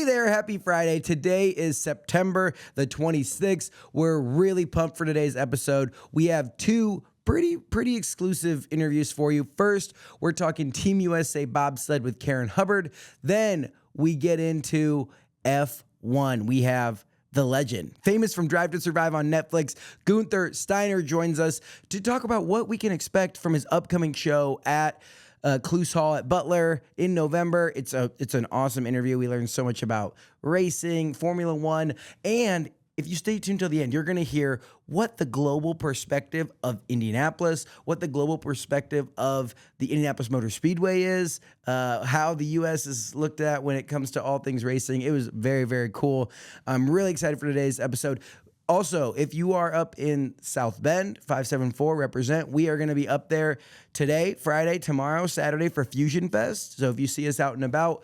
there, happy Friday. Today is September the 26th. We're really pumped for today's episode. We have two pretty exclusive interviews for you. First, we're talking Team USA Bobsled with Karen Hubbard. Then we get into F1. We have the legend, famous from Drive to Survive on Netflix, Guenther Steiner joins us to talk about what we can expect from his upcoming show at Cluse Hall at Butler in November. It's an awesome interview. We learned so much about racing, Formula One, and if you stay tuned till the end, you're going to hear what the global perspective of Indianapolis, what the global perspective of the Indianapolis Motor Speedway is, how the U.S. is looked at when it comes to all things racing. It was very, very cool. I'm really excited for today's episode. Also, if you are up in South Bend, 574 represent, we are going to be up there today, Friday, tomorrow, Saturday for Fusion Fest. So if you see us out and about,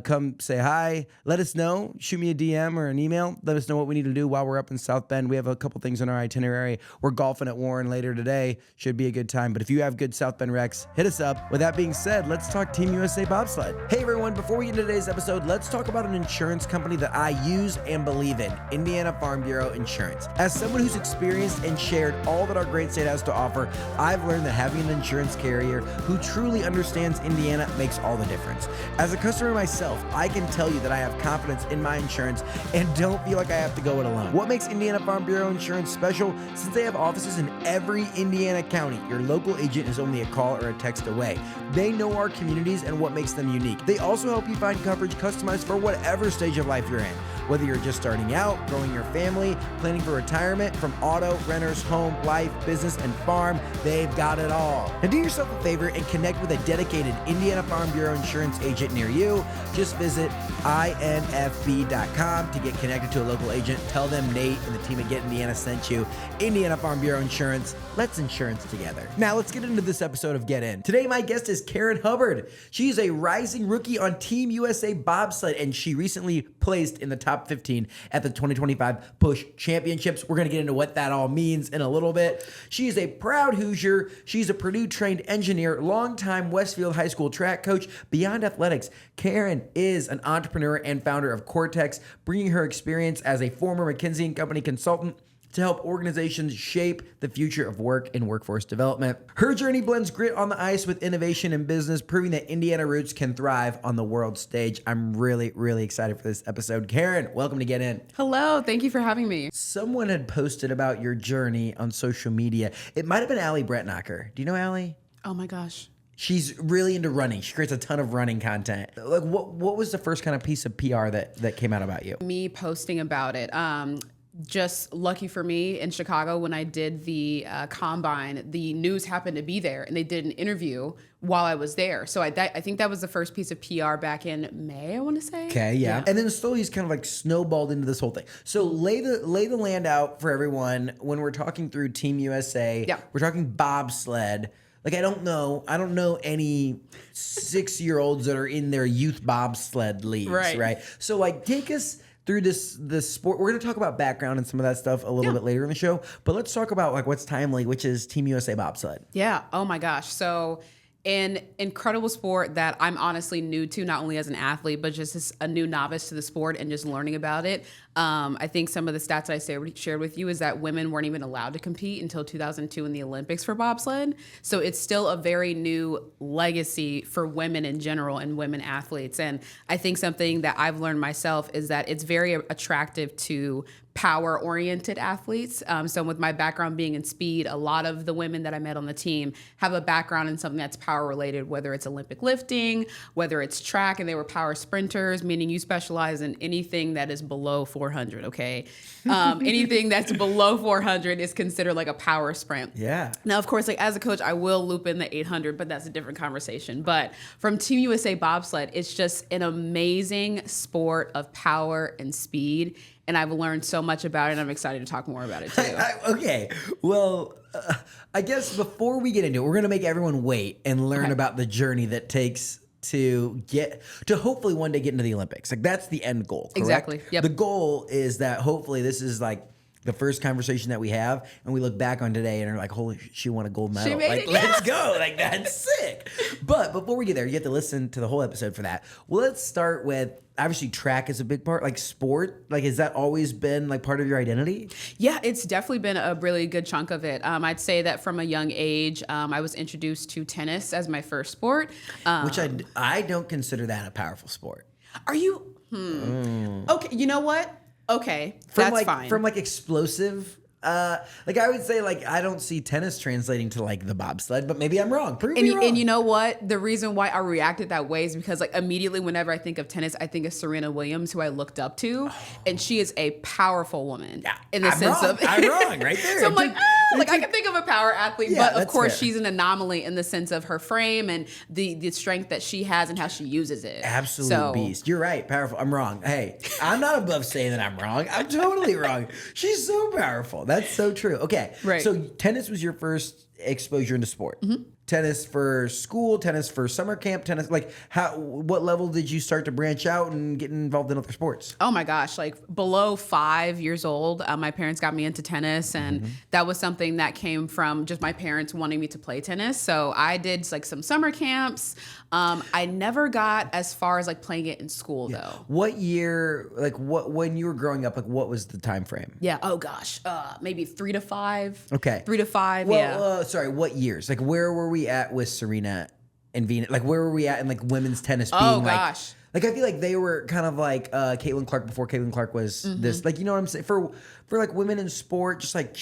come say hi. Let us know. Shoot me a DM or an email. Let us know what we need to do while we're up in South Bend. We have a couple things on our itinerary. We're golfing at Warren later today. Should be a good time. But if you have good South Bend recs, hit us up. With that being said, let's talk Team USA Bobsled. Hey everyone, before we get into today's episode, let's talk about an insurance company that I use and believe in, Indiana Farm Bureau Insurance. As someone who's experienced and shared all that our great state has to offer, I've learned that having an insurance carrier who truly understands Indiana makes all the difference. As a customer myself, I can tell you that I have confidence in my insurance and don't feel like I have to go it alone. What makes Indiana Farm Bureau Insurance special? Since they have offices in every Indiana county, your local agent is only a call or a text away. They know our communities and what makes them unique. They also help you find coverage customized for whatever stage of life you're in. Whether you're just starting out, growing your family, planning for retirement, from auto, renters, home, life, business, and farm, they've got it all. Now do yourself a favor and connect with a dedicated Indiana Farm Bureau Insurance agent near you. Just visit infb.com to get connected to a local agent. Tell them Nate and the team at Get Indiana sent you. Indiana Farm Bureau Insurance. Let's insurance together. Now let's get into this episode of Get In. Today my guest is Karen Hubbard. She's a rising rookie on Team USA Bobsled, and she recently placed in the top 15 at the 2025 Push Championships. We're going to get into what that all means in a little bit. She is a proud Hoosier. She's a Purdue-trained engineer, longtime Westfield High School track coach. Beyond athletics, Karen is an entrepreneur and founder of Cortex, bringing her experience as a former McKinsey & Company consultant to help organizations shape the future of work and workforce development. Her journey blends grit on the ice with innovation in business, proving that Indiana roots can thrive on the world stage. I'm really, really excited for this episode. Karen, welcome to Get In. Hello, thank you for having me. Someone had posted about your journey on social media. It might have been Allie Bretnacher. Do you know Allie? Oh my gosh. She's really into running. She creates a ton of running content. Like, what was the first kind of piece of PR that came out about you? Me posting about it. Just lucky for me in Chicago when I did the combine, the news happened to be there and they did an interview while I was there. So I think that was the first piece of PR back in May, I want to say. Okay, yeah. And then slowly it's kind of like snowballed into this whole thing. So lay the land out for everyone when we're talking through Team USA. Yeah. We're talking bobsled. Like I don't know any 6-year-olds that are in their youth bobsled leagues, right? So like take us through this sport. We're going to talk about background and some of that stuff a little bit later in the show, but let's talk about like what's timely, which is Team USA Bobsled. Yeah. Oh my gosh. So an incredible sport that I'm honestly new to, not only as an athlete, but just as a new novice to the sport and just learning about it. I think some of the stats I shared with you is that women weren't even allowed to compete until 2002 in the Olympics for bobsled. So it's still a very new legacy for women in general and women athletes. And I think something that I've learned myself is that it's very attractive to power-oriented athletes. So with my background being in speed, a lot of the women that I met on the team have a background in something that's power-related, whether it's Olympic lifting, whether it's track, and they were power sprinters, meaning you specialize in anything that is below 400, okay? Anything that's below 400 is considered like a power sprint. Yeah. Now, of course, like as a coach, I will loop in the 800, but that's a different conversation. But from Team USA Bobsled, it's just an amazing sport of power and speed. And I've learned so much about it, and I'm excited to talk more about it, too. Okay. Well, I guess before we get into it, we're going to make everyone wait and learn about the journey that takes to hopefully one day get into the Olympics. Like, that's the end goal, correct? Exactly. Yep. The goal is that hopefully this is like the first conversation that we have, and we look back on today and are like, holy, she won a gold medal. She made like, it, let's go. Like, that's sick. But before we get there, you have to listen to the whole episode for that. Well, let's start with, obviously, track is a big part. Like, sport, like, has that always been like part of your identity? Yeah, it's definitely been a really good chunk of it. I'd say that from a young age, I was introduced to tennis as my first sport. Which I don't consider that a powerful sport. Are you? Okay, you know what? Okay, that's fine. From like explosive, like I would say, like I don't see tennis translating to like the bobsled, but maybe I'm wrong. Prove me wrong. And you know what? The reason why I reacted that way is because like immediately whenever I think of tennis, I think of Serena Williams, who I looked up to, and she is a powerful woman. Yeah, in the sense of I'm wrong right there. So I'm like, I can think of a power athlete, Yeah, but of course fair. she's an anomaly in the sense of her frame and the strength that she has and how she uses it. Absolute beast. You're right. Powerful. I'm wrong. Hey, I'm not above saying that I'm wrong. I'm totally wrong. She's so powerful. That's so true. Okay. Right. So tennis was your first exposure into sport. Tennis for school, tennis for summer camp, tennis. Like, what level did you start to branch out and get involved in other sports? Oh my gosh, like below 5 years old, my parents got me into tennis, and that was something that came from just my parents wanting me to play tennis. So I did like some summer camps. I never got as far as like playing it in school though. What year, like when you were growing up, like what was the time frame? Yeah. Oh gosh, maybe 3 to 5. Okay. 3 to 5. Well, yeah. Sorry, what years? Like where were we at with Serena and Venus? Like where were we at in like women's tennis being Oh like, gosh. like I feel like they were kind of like Caitlin Clark before Caitlin Clark was this, like, you know what I'm saying? For like women in sport, just like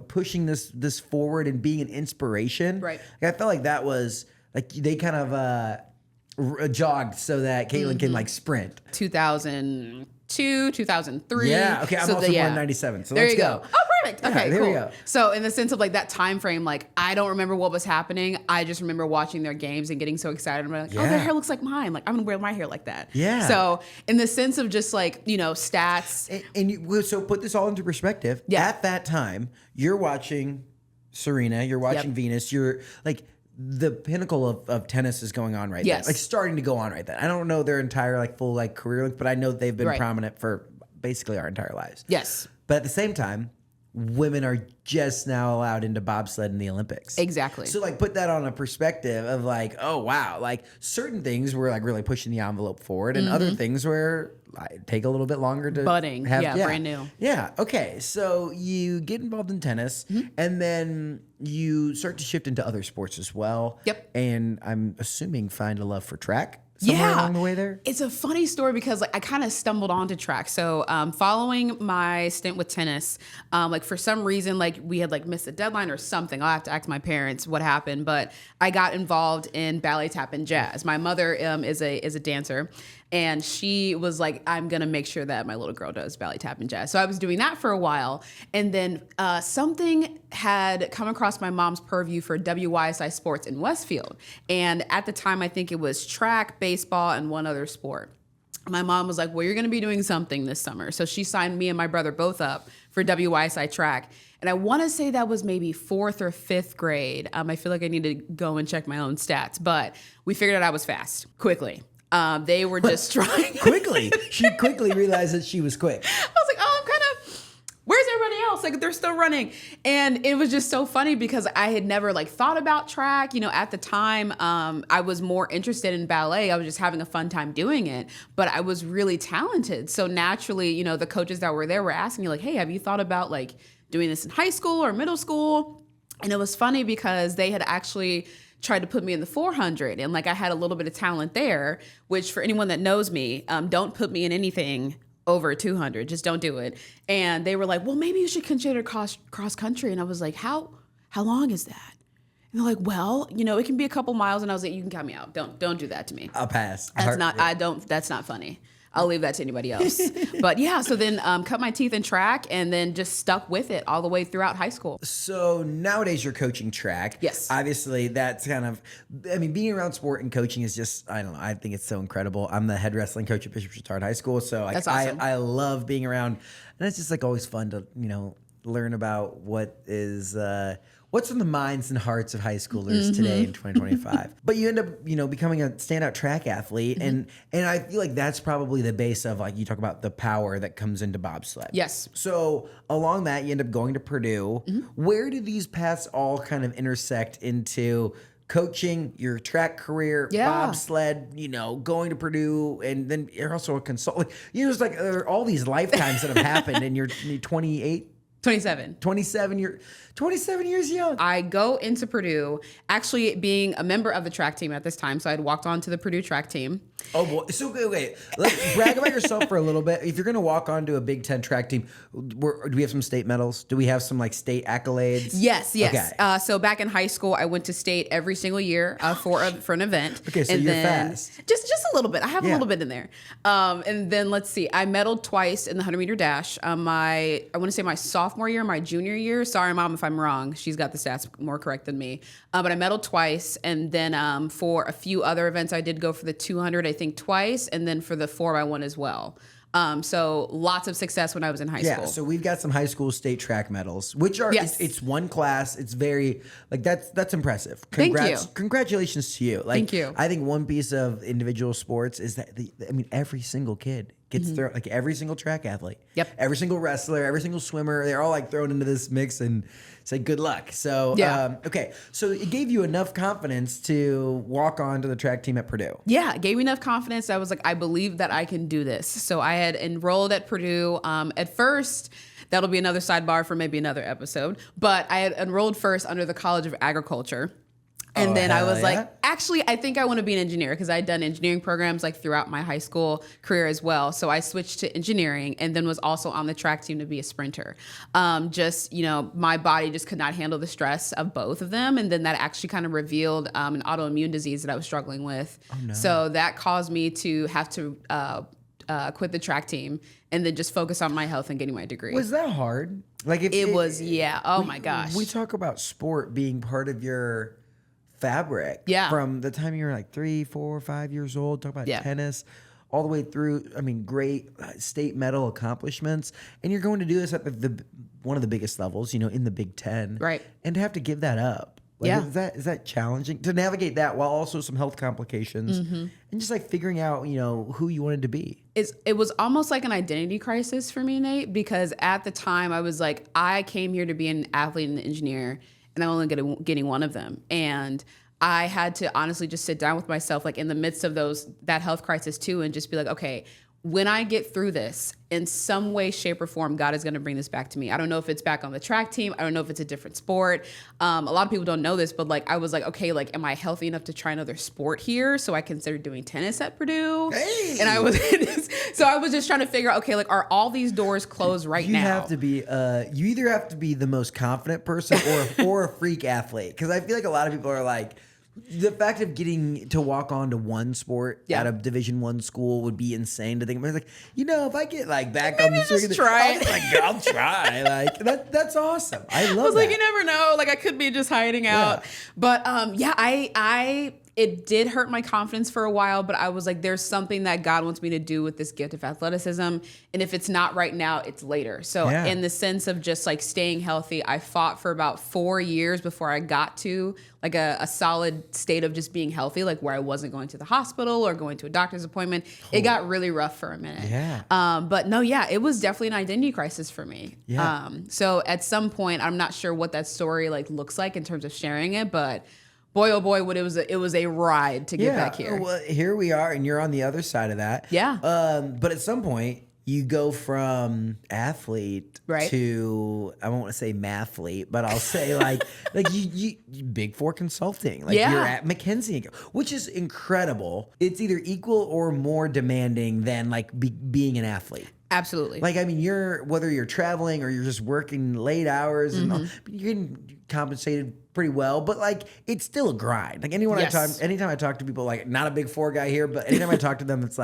pushing this forward and being an inspiration. Right. Like, I felt like that was like they kind of jogged so that Caitlin can like sprint. 2002, 2003. Yeah. Okay. I'm So also born in 97. So there let's you go. Oh, perfect. Yeah, Okay, there cool. we go. So in the sense of like that time frame, like I don't remember what was happening. I just remember watching their games and getting so excited. I'm like, oh, Yeah. their hair looks like mine. Like I'm gonna wear my hair like that. Yeah. So in the sense of just like, stats. So put this all into perspective. Yeah. At that time, you're watching Serena, you're watching Yep. Venus, you're like the pinnacle of tennis is going on right Yes. there. Like starting to go on right then. I don't know their entire like full like career, but I know they've been Right. prominent for basically our entire lives. Yes. But at the same time, women are just now allowed into bobsled in the Olympics. Exactly. So like put that on a perspective of like, oh wow, like certain things were like really pushing the envelope forward, and other things were like, take a little bit longer to Budding. Yeah, brand new. Yeah. Okay. So you get involved in tennis, and then you start to shift into other sports as well. Yep. And I'm assuming find a love for track somewhere along the way there. It's a funny story because like I kind of stumbled onto track. So following my stint with tennis, like for some reason, like we had like missed a deadline or something. I'll have to ask my parents what happened, but I got involved in ballet, tap, and jazz. My mother is a dancer, and she was like, I'm going to make sure that my little girl does ballet, tap, and jazz. So I was doing that for a while. And then something had come across my mom's purview for WYSI sports in Westfield. And at the time, I think it was track, baseball, and one other sport. My mom was like, well, you're going to be doing something this summer. So she signed me and my brother both up for WYSI track. And I want to say that was maybe 4th or 5th grade. I feel like I need to go and check my own stats. But we figured out I was fast quickly. They were just trying. Quickly. She quickly realized that she was quick. I was like, oh, I'm kind of, where's everybody else? Like, they're still running. And it was just so funny because I had never like thought about track. At the time, I was more interested in ballet. I was just having a fun time doing it, but I was really talented. So naturally, the coaches that were there were asking me like, hey, have you thought about like doing this in high school or middle school? And it was funny because they had actually tried to put me in the 400, and like I had a little bit of talent there, which for anyone that knows me, don't put me in anything over 200, just don't do it. And they were like, well, maybe you should consider cross country. And I was like, how long is that? And they're like, well, it can be a couple miles. And I was like, you can count me out. Don't do that to me. I'll pass. That's not funny. I'll leave that to anybody else. But yeah, so then cut my teeth in track and then just stuck with it all the way throughout high school. So nowadays you're coaching track. Yes. Obviously that's being around sport and coaching is just, I don't know, I think it's so incredible. I'm the head wrestling coach at Bishop Chatard High School. So That's awesome. I love being around, and it's just like always fun to, learn about what is what's in the minds and hearts of high schoolers today in 2025? But you end up, becoming a standout track athlete. And I feel like that's probably the base of, like, you talk about the power that comes into bobsled. Yes. So along that, you end up going to Purdue. Where do these paths all kind of intersect into coaching, your track career, bobsled, going to Purdue, and then you're also a consultant. It's like there are all these lifetimes that have happened, and you're 28? 27. 27 years young. I go into Purdue actually being a member of the track team at this time. So I'd walked on to the Purdue track team. Oh, boy. So, wait. Let's brag about yourself for a little bit. If you're going to walk on to a Big Ten track team, do we have some state medals? Do we have some, state accolades? Yes. Okay. So back in high school, I went to state every single year for an event. Okay, so you're fast. Just a little bit. I have a little bit in there. And then let's see. I medaled twice in the 100-meter dash. I want to say my sophomore year, my junior year. Sorry, Mom, if I'm wrong. She's got the stats more correct than me. But I medaled twice. And then for a few other events, I did go for the 200, I think, twice. And then for the 4x1 as well. So lots of success when I was in high school. Yeah, so we've got some high school state track medals, which are, it's one class. It's very, that's impressive. Thank you. Congratulations to you. Thank you. I think one piece of individual sports is that, every single kid gets thrown, every single track athlete. Yep. Every single wrestler, every single swimmer, they're all thrown into this mix and say good luck. So, okay. So it gave you enough confidence to walk on to the track team at Purdue. Yeah, it gave me enough confidence. I was like, I believe that I can do this. So I had enrolled at Purdue. At first, that'll be another sidebar for maybe another episode, but I had enrolled first under the College of Agriculture. And then I was like, actually, I think I want to be an engineer because I had done engineering programs throughout my high school career as well. So I switched to engineering and then was also on the track team to be a sprinter. My body just could not handle the stress of both of them. And then that actually kind of revealed an autoimmune disease that I was struggling with. Oh, no. So that caused me to have to quit the track team and then just focus on my health and getting my degree. Was that hard? Oh my gosh. We talk about sport being part of your fabric from the time you were 3, 4, 5 years old. Talk about tennis all the way through. Great state medal accomplishments, and you're going to do this at the one of the biggest levels, in the Big Ten, right? And to have to give that up, is that challenging to navigate that while also some health complications and just figuring out who you wanted to be? It was almost like an identity crisis for me, Nate, because at the time I was like, I came here to be an athlete and an engineer. And I'm only getting one of them. And I had to honestly just sit down with myself, in the midst of that health crisis too, and just be like, okay, when I get through this, in some way, shape, or form, God is going to bring this back to me. I don't know if it's back on the track team. I don't know if it's a different sport. A lot of people don't know this, but I was like, okay, am I healthy enough to try another sport here? So I considered doing tennis at Purdue. Hey! And I was just trying to figure out, okay, are all these doors closed now? You have to be, you either have to be the most confident person or a freak athlete. Because I feel like a lot of people are the fact of getting to walk on to one sport at a Division I school would be insane to think about. If I get back on the circuit, I'll try. That's awesome. I love that. You never know. I could be just hiding out. But it did hurt my confidence for a while, but I was like, there's something that God wants me to do with this gift of athleticism. And if it's not right now, it's later. So in the sense of just staying healthy, I fought for about 4 years before I got to a solid state of just being healthy, where I wasn't going to the hospital or going to a doctor's appointment. It got really rough for a minute. Yeah. It was definitely an identity crisis for me. Yeah. So at some point, I'm not sure what that story looks like in terms of sharing it, but boy, oh boy, it was a ride to get back here. Well, here we are, and you're on the other side of that. Yeah. But at some point, you go from athlete to, I won't want to say mathlete, but I'll say you Big Four consulting. You're at McKinsey, which is incredible. It's either equal or more demanding than being an athlete. Absolutely. Whether you're traveling or you're just working late hours and you're getting compensated pretty well, but it's still a grind. Anytime I talk to people, not a Big Four guy here, but anytime I talk to them, it's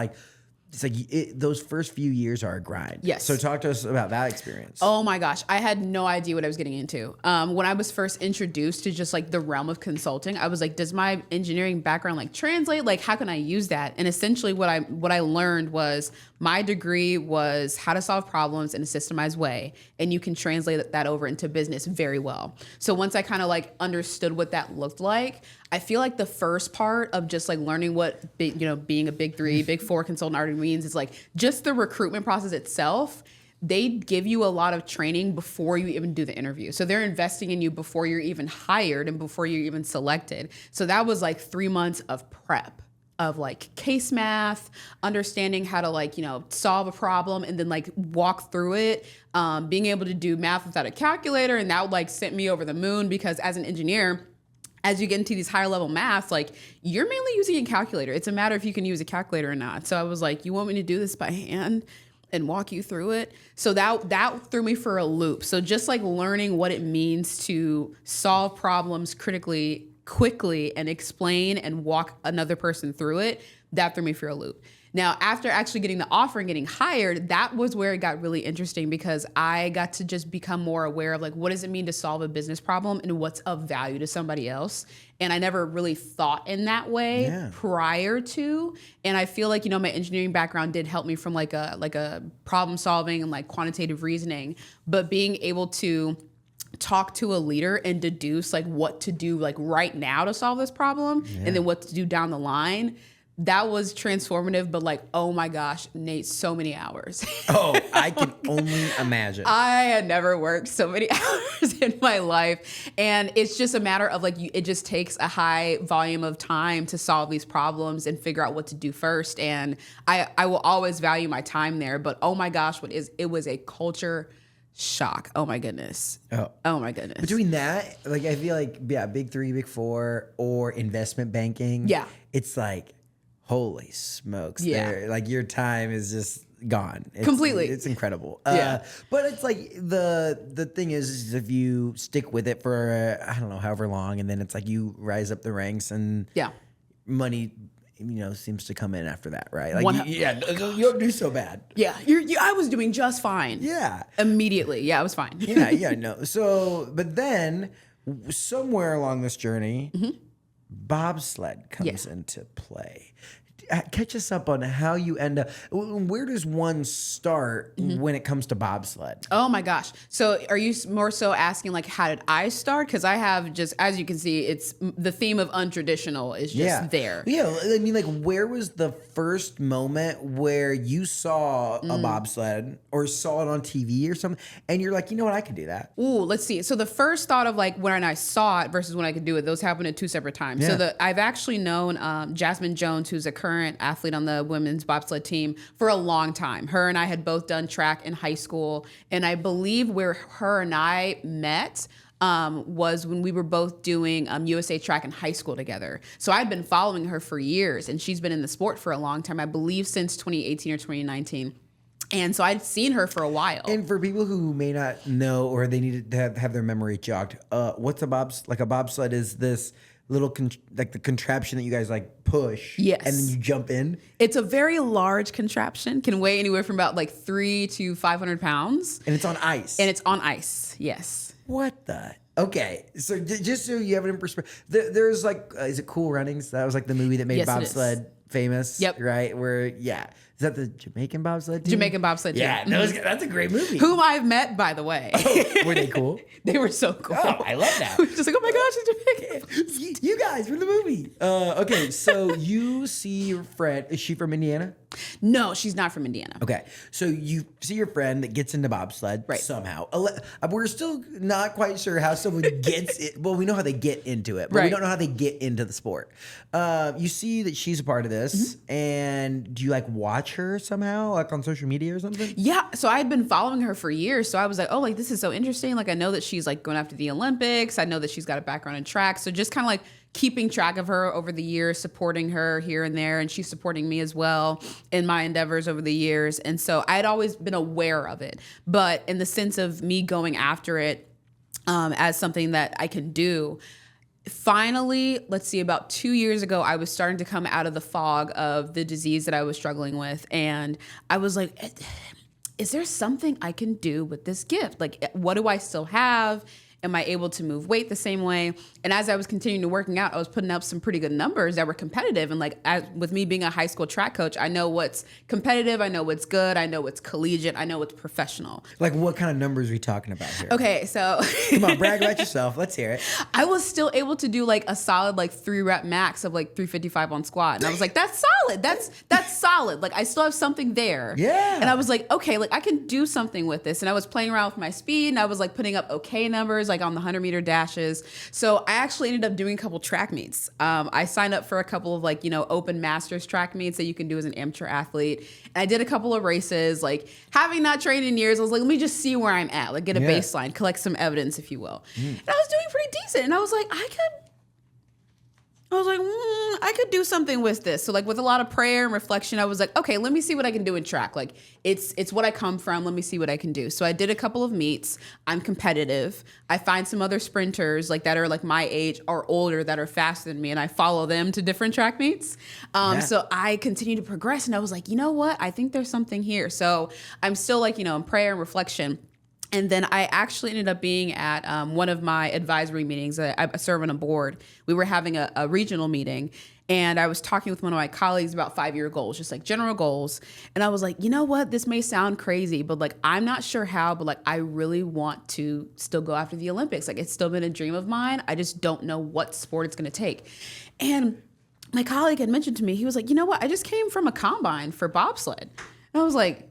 it's like those first few years are a grind. Yes. So talk to us about that experience. Oh my gosh, I had no idea what I was getting into. When I was first introduced to just like the realm of consulting, I was like, does my engineering background like translate? Like, how can I use that? And essentially what I learned was my degree was how to solve problems in a systemized way. And you can translate that over into business very well. So once I kind of like understood what that looked like, I feel like the first part of just like learning what being a big 3, big 4 consultant already means is like just the recruitment process itself. They give you a lot of training before you even do the interview. So they're investing in you before you're even hired and before you're even selected. So that was like 3 months of prep of like case math, understanding how to like, solve a problem and then like walk through it, being able to do math without a calculator. And that like sent me over the moon because as an engineer, as you get into these higher level maths, like you're mainly using a calculator. It's a matter if you can use a calculator or not. So I was like, you want me to do this by hand and walk you through it? So that threw me for a loop. So just like learning what it means to solve problems quickly and explain and walk another person through it, that threw me for a loop. Now, after actually getting the offer and getting hired, that was where it got really interesting because I got to just become more aware of like, what does it mean to solve a business problem and what's of value to somebody else? And I never really thought in that way prior to. And I feel like, my engineering background did help me from like a problem solving and like quantitative reasoning, but being able to talk to a leader and deduce like what to do like right now to solve this problem and then what to do down the line. That was transformative, but like, oh my gosh, Nate, so many hours. Oh, I can only imagine. I had never worked so many hours in my life. And it's just a matter of like, it just takes a high volume of time to solve these problems and figure out what to do first. And I will always value my time there, but oh my gosh, it was a culture shock. Oh my goodness. Oh my goodness. Between that, like I feel like, big 3, big 4 or investment banking. Yeah. It's like, holy smokes. Yeah. Like your time is just gone. Completely. It's incredible. But it's like the thing is if you stick with it for, I don't know, however long, and then it's like you rise up the ranks and money, seems to come in after that, right? Like, you don't do so bad. Yeah. I was doing just fine. Yeah. Immediately. Yeah, I was fine. No. So, but then somewhere along this journey, bobsled comes into play. Catch us up on how you end up. Where does one start when it comes to bobsled? Oh my gosh. So are you more so asking like, how did I start? Because I have just, as you can see, it's the theme of untraditional is just there. Yeah. I mean, like, where was the first moment where you saw a bobsled or saw it on TV or something and you're like, you know what, I could do that? Ooh, let's see. So the first thought of like when I saw it versus when I could do it, those happened at 2 separate times. Yeah. So I've actually known Jasmine Jones, who's a current athlete on the women's bobsled team for a long time. Her and I had both done track in high school. And I believe where her and I met was when we were both doing USA track in high school together. So I'd been following her for years and she's been in the sport for a long time, I believe since 2018 or 2019. And so I'd seen her for a while. And for people who may not know or they need to have their memory jogged, what's a bobsled is this little like the contraption that you guys like push, and then you jump in. It's a very large contraption, can weigh anywhere from about like 300 to 500 pounds, and it's on ice. Yes. What the? Okay, so just so you have it in perspective, there's like, is it Cool Runnings? That was like the movie that made bobsled famous. Yep. Right. Where is that the Jamaican bobsled team? Jamaican bobsled team. Yeah, that's a great movie. Whom I've met, by the way. Oh, were they cool? They were so cool. Oh, I love that. Just like, oh my gosh, it's Jamaican. You guys from the movie. Okay, so you see your friend. Is she from Indiana? No, she's not from Indiana. Okay, so you see your friend that gets into bobsled somehow. We're still not quite sure how someone gets it. Well, we know how they get into it, but we don't know how they get into the sport. You see that she's a part of this, and do you like watch her somehow, like on social media or something? Yeah, so I had been following her for years, so I was like, oh, like this is so interesting. Like I know that she's like going after the Olympics. I know that she's got a background in track, so just kind of like keeping track of her over the years, supporting her here and there, and she's supporting me as well in my endeavors over the years. And so I had always been aware of it, but in the sense of me going after it as something that I can do, finally, let's see, about 2 years ago, I was starting to come out of the fog of the disease that I was struggling with. And I was like, is there something I can do with this gift? Like, what do I still have? Am I able to move weight the same way? And as I was continuing to working out, I was putting up some pretty good numbers that were competitive. And like, with me being a high school track coach, I know what's competitive. I know what's good. I know what's collegiate. I know what's professional. Like, what kind of numbers are we talking about here? Okay, so Come on, brag about yourself. Let's hear it. I was still able to do like a solid like 3-rep max of like 355 on squat. And I was like, that's solid. That's solid. Like, I still have something there. Yeah. And I was like, okay, like I can do something with this. And I was playing around with my speed and I was like putting up okay numbers like on the 100-meter dashes. So I actually ended up doing a couple track meets. I signed up for a couple of like, open masters track meets that you can do as an amateur athlete. And I did a couple of races, like having not trained in years. I was like, let me just see where I'm at, like get a baseline, collect some evidence, if you will. And I was doing pretty decent. And I was like, I could do something with this. So like with a lot of prayer and reflection, I was like, okay, let me see what I can do in track. Like it's what I come from. Let me see what I can do. So I did a couple of meets. I'm competitive. I find some other sprinters like that are like my age or older that are faster than me, and I follow them to different track meets. So I continue to progress, and I was like, you know what? I think there's something here. So I'm still like, in prayer and reflection. And then I actually ended up being at one of my advisory meetings. I serve on a board. We were having a regional meeting, and I was talking with one of my colleagues about 5-year goals, just like general goals. And I was like, you know what? This may sound crazy, but like, I'm not sure how, but like, I really want to still go after the Olympics. Like, it's still been a dream of mine. I just don't know what sport it's going to take. And my colleague had mentioned to me, he was like, you know what? I just came from a combine for bobsled. And I was like,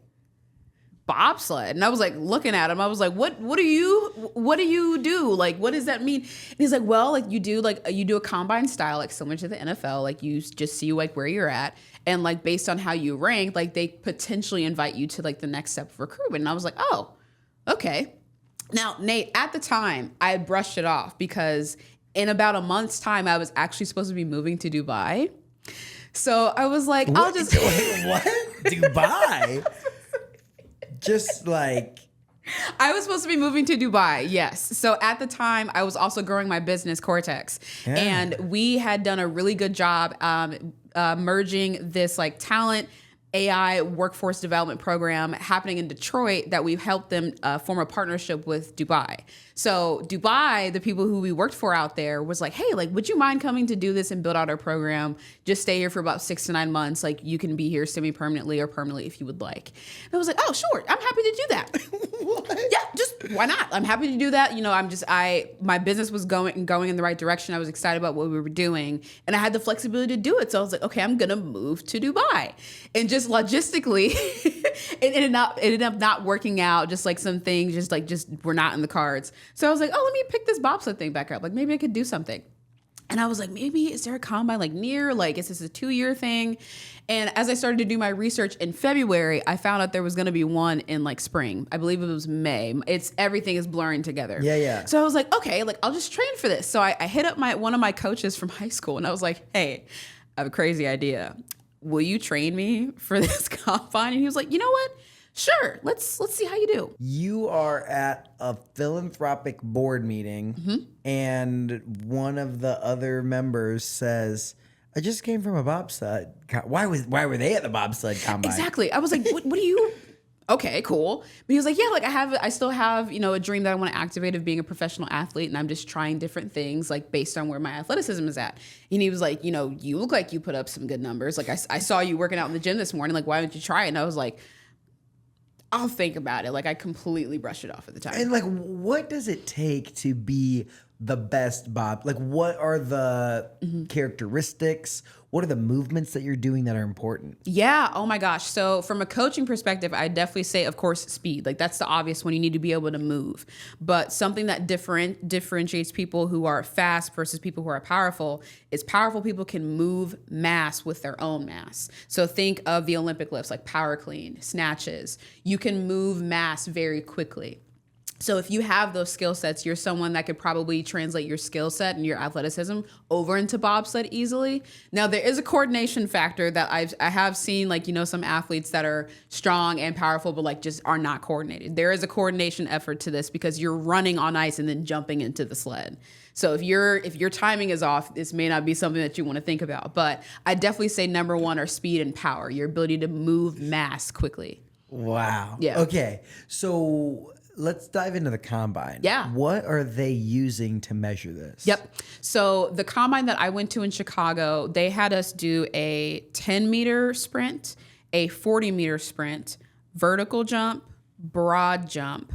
bobsled? And I was like looking at him. I was like, what do you do? Like, what does that mean? And he's like, well, like you do a combine style, like similar to the NFL. Like you just see like where you're at. And like based on how you rank, like they potentially invite you to like the next step of recruitment. And I was like, oh, okay. Now, Nate, at the time I had brushed it off because in about a month's time, I was actually supposed to be moving to Dubai. So I was like, Wait, what? Dubai? Just like... I was supposed to be moving to Dubai, yes. So at the time, I was also growing my business, Cortex. Yeah. And we had done a really good job merging this like talent AI workforce development program happening in Detroit that we've helped them form a partnership with Dubai. So Dubai, the people who we worked for out there was like, hey, like, would you mind coming to do this and build out our program? Just stay here for about 6 to 9 months. Like you can be here semi-permanently or permanently if you would like. And I was like, oh, sure. I'm happy to do that. What? Yeah, just why not? I'm happy to do that. My business was going in the right direction. I was excited about what we were doing and I had the flexibility to do it. So I was like, okay, I'm going to move to Dubai. And just logistically, it ended up not working out. Just like some things just were not in the cards. So I was like, oh, let me pick this bobsled thing back up. Like maybe I could do something. And I was like, maybe is there a combine like near? Like, is this a 2-year thing? And as I started to do my research in February, I found out there was going to be one in like spring. I believe it was May. Everything is blurring together. Yeah. So I was like, okay, like I'll just train for this. So I hit up one of my coaches from high school and I was like, hey, I have a crazy idea. Will you train me for this combine? And he was like, you know what? Sure. Let's see how you do. You are at a philanthropic board meeting and one of the other members says, I just came from a bobsled. Why were they at the bobsled combine? Exactly. I was like, what do you... Okay, cool. But he was like, yeah, like I still have, a dream that I want to activate of being a professional athlete. And I'm just trying different things like based on where my athleticism is at. And he was like, you look like you put up some good numbers. Like I saw you working out in the gym this morning. Like, why don't you try it? And I was like, I'll think about it. Like I completely brushed it off at the time. And like, what does it take to be the best bob? Like, what are the characteristics? What are the movements that you're doing that are important? Yeah. Oh my gosh. So from a coaching perspective, I definitely say, of course, speed. Like that's the obvious one. You need to be able to move. But something that differentiates people who are fast versus people who are powerful is powerful people can move mass with their own mass. So think of the Olympic lifts like power clean, snatches. You can move mass very quickly. So if you have those skill sets, you're someone that could probably translate your skill set and your athleticism over into bobsled easily. Now, there is a coordination factor that I have seen, like, some athletes that are strong and powerful, but like just are not coordinated. There is a coordination effort to this because you're running on ice and then jumping into the sled. So if your timing is off, this may not be something that you want to think about. But I definitely say number one are speed and power, your ability to move mass quickly. Wow. Yeah. Okay. So let's dive into the combine. Yeah. What are they using to measure this? Yep. So the combine that I went to in Chicago, they had us do a 10-meter sprint, a 40-meter sprint, vertical jump, broad jump.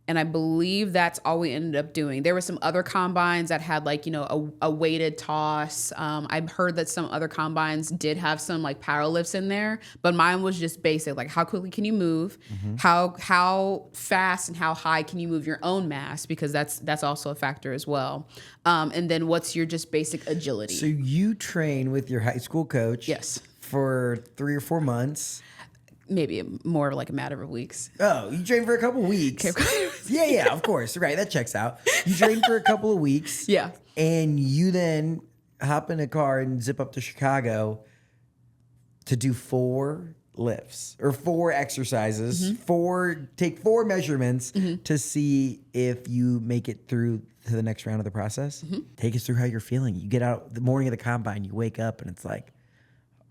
And I believe that's all we ended up doing. There were some other combines that had like, a weighted toss. I've heard that some other combines did have some like power lifts in there, but mine was just basic. Like how quickly can you move? Mm-hmm. How fast and how high can you move your own mass? Because that's also a factor as well. And then what's your just basic agility? So you train with your high school coach. Yes. For 3 or 4 months. Maybe more like a matter of weeks. Oh, you trained for a couple weeks. Yeah, of course. Right, that checks out. You trained for a couple of weeks. Yeah. And you then hop in a car and zip up to Chicago to do 4 lifts or 4 exercises, mm-hmm. Take 4 measurements mm-hmm. to see if you make it through to the next round of the process. Mm-hmm. Take us through how you're feeling. You get out the morning of the combine, you wake up and it's like,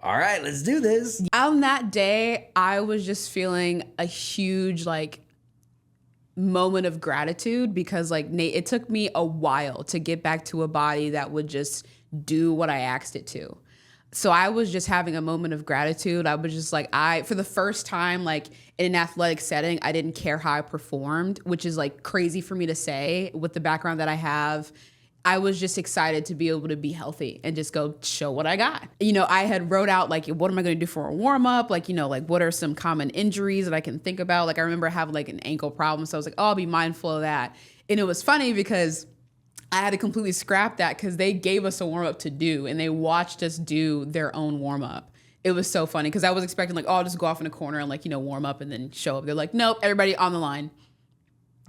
all right, let's do this. On that day, I was just feeling a huge moment of gratitude because it took me a while to get back to a body that would just do what I asked it to. So I was just having a moment of gratitude. I was just for the first time, in an athletic setting, I didn't care how I performed, which is crazy for me to say with the background that I have. I was just excited to be able to be healthy and just go show what I got. I had wrote out what am I going to do for a warm up? What are some common injuries that I can think about? I remember having an ankle problem. So I was I'll be mindful of that. And it was funny because I had to completely scrap that because they gave us a warm up to do and they watched us do their own warm up. It was so funny because I was expecting I'll just go off in a corner and warm up and then show up. They're nope, everybody on the line.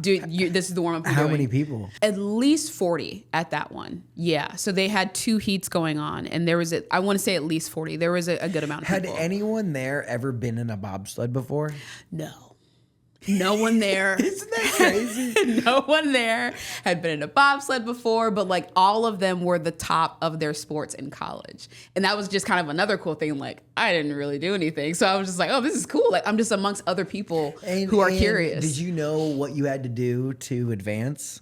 Dude, this is the warm-up we're doing. How many people? At least 40 at that one. Yeah. So they had 2 heats going on, and there was I want to say at least 40. There was a good amount of people. Had anyone there ever been in a bobsled before? No. No one there. Isn't that crazy? No one there had been in a bobsled before, but all of them were the top of their sports in college. And that was just kind of another cool thing. I didn't really do anything. So I was just oh, this is cool. I'm just amongst other people who are curious. Did you know what you had to do to advance?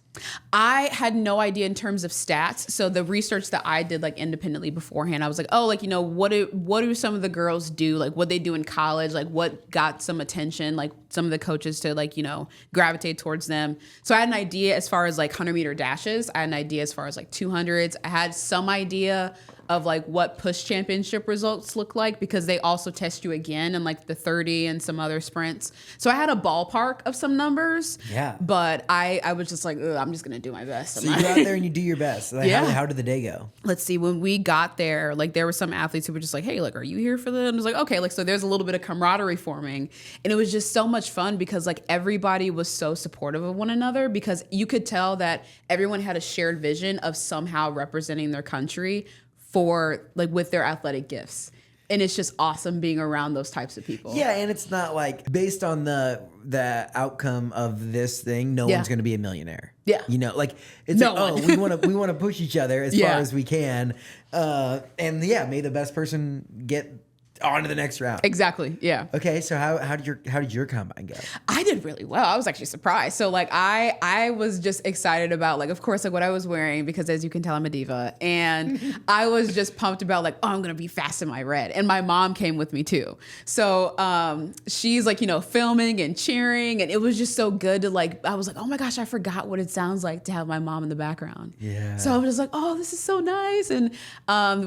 I had no idea in terms of stats. So the research that I did independently beforehand, I was what do some of the girls do? What they do in college? What got some attention? Some of the coaches to gravitate towards them. So I had an idea as far as 100-meter dashes. I had an idea as far as 200s. I had some idea of what push championship results look like because they also test you again in the 30 and some other sprints. So I had a ballpark of some numbers. Yeah. But I was just I'm just going to do my best. So you go out there and you do your best. Yeah. How did the day go? Let's see. When we got there, there were some athletes who were just hey, are you here for them? I was okay. So there's a little bit of camaraderie forming. And it was just so much fun because everybody was so supportive of one another because you could tell that everyone had a shared vision of somehow representing their country for with their athletic gifts. And it's just awesome being around those types of people. Yeah, and it's not based on the outcome of this thing, no one's going to be a millionaire. Yeah. It's we want to push each other as far as we can. And may the best person get on to the next round. Exactly. Yeah. Okay. So how did your combine go? I did really well. I was actually surprised. So I was just excited about of course what I was wearing because as you can tell I'm a diva and I was just pumped about oh I'm gonna be fast in my red and my mom came with me too. So she's filming and cheering and it was just so good to I was oh my gosh I forgot what it sounds like to have my mom in the background. Yeah. So I was just oh this is so nice and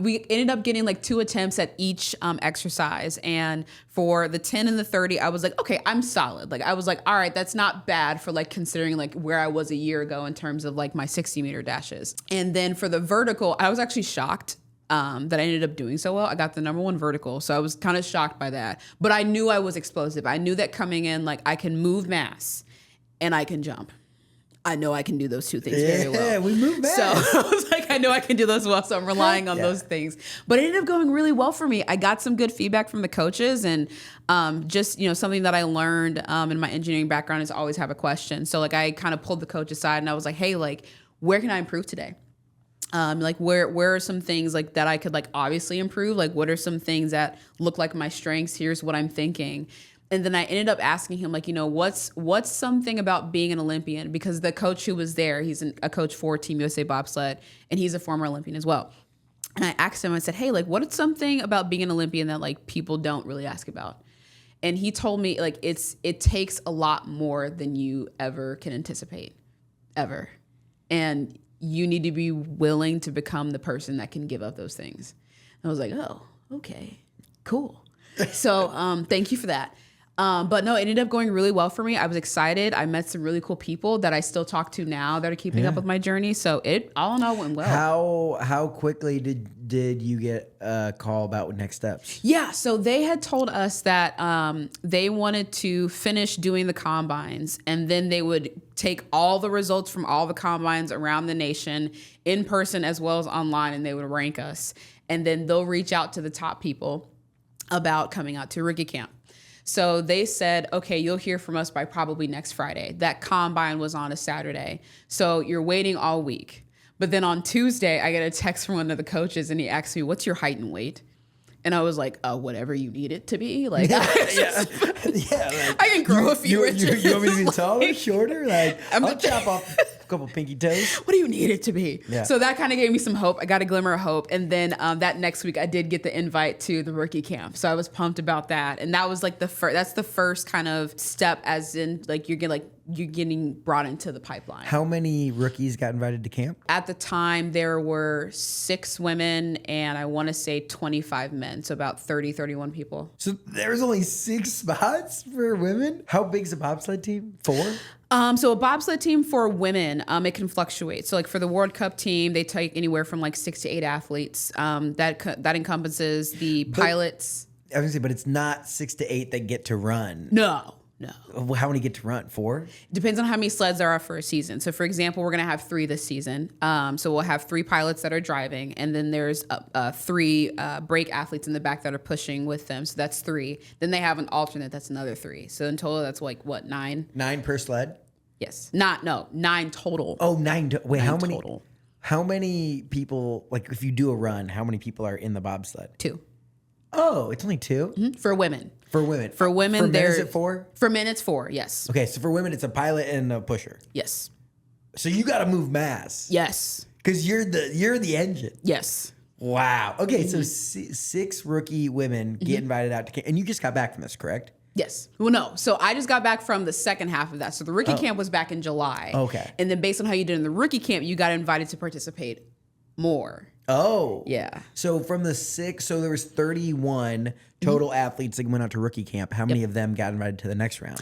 we ended up getting 2 attempts at each exercise. And for the 10 and the 30, I was okay, I'm solid. I was all right, that's not bad for considering where I was a year ago in terms of my 60-meter dashes. And then for the vertical, I was actually shocked that I ended up doing so well. I got the number 1 vertical. So I was kind of shocked by that. But I knew I was explosive. I knew that coming in, I can move mass. and I can jump. I know I can do those two things very well. Yeah, we move back. So I was like, I know I can do those well, so I'm relying on those things. But it ended up going really well for me. I got some good feedback from the coaches, and just, something that I learned in my engineering background is always have a question. So like I kind of pulled the coach aside and I was like, hey, like, where can I improve today? Like where are some things like that I could like obviously improve? Like what are some things that look like my strengths? Here's what I'm thinking. And then I ended up asking him, like, what's something about being an Olympian? Because the coach who was there, he's a coach for Team USA Bobsled, and he's a former Olympian as well. And I asked him, I said, hey, like, what is something about being an Olympian that like people don't really ask about? And he told me, like, it takes a lot more than you ever can anticipate, ever. And you need to be willing to become the person that can give up those things. And I was like, oh, okay, cool. So thank you for that. But no, it ended up going really well for me. I was excited. I met some really cool people that I still talk to now that are keeping up with my journey. So it all in all went well. How quickly did you get a call about next steps? Yeah, so they had told us that they wanted to finish doing the combines, and then they would take all the results from all the combines around the nation, in person as well as online, and they would rank us. And then they'll reach out to the top people about coming out to rookie camp. So they said, okay, you'll hear from us by probably next Friday. That combine was on a Saturday. So you're waiting all week. But then on Tuesday, I get a text from one of the coaches, and he asked me, what's your height and weight? And I was like, whatever you need it to be. Like, I can grow a few inches. You want me to be taller, shorter? Like, I'll chop off a couple pinky toes. What do you need it to be? Yeah. So that kind of gave me some hope. I got a glimmer of hope. And then that next week, I did get the invite to the rookie camp. So I was pumped about that. And that was like that's the first kind of step, as in like you're getting brought into the pipeline. How many rookies got invited to camp? At the time, there were 6 women and I want to say 25 men. So about 31 people. So there's only 6 spots for women? How big's a bobsled team? 4? So a bobsled team for women, it can fluctuate. So like for the World Cup team, they take anywhere from like 6 to 8 athletes. That encompasses the pilots. I was gonna say, but it's not 6 to 8 that get to run. No. How many get to run? 4? Depends on how many sleds there are for a season. So for example, we're going to have 3 this season. So we'll have 3 pilots that are driving, and then there's 3 brake athletes in the back that are pushing with them. So that's 3. Then they have an alternate. That's another 3. So in total, that's like what, 9? 9 per sled? Yes. 9 total. Oh, 9. Wait, 9 how many total? How many people, like if you do a run, how many people are in the bobsled? 2. Oh, it's only 2? Mm-hmm. For women. For women. For women, for men, is it 4? For men, it's 4, yes. Okay, so for women, it's a pilot and a pusher. Yes. So you got to move mass. Yes. Because you're the engine. Yes. Wow. Okay, so 6 rookie women get invited out to camp. And you just got back from this, correct? Yes. Well, no. So I just got back from the second half of that. So the rookie camp was back in July. Okay. And then based on how you did in the rookie camp, you got invited to participate more. Oh. Yeah. So from the 6, so there was 31 total athletes that went out to rookie camp. How many of them got invited to the next round?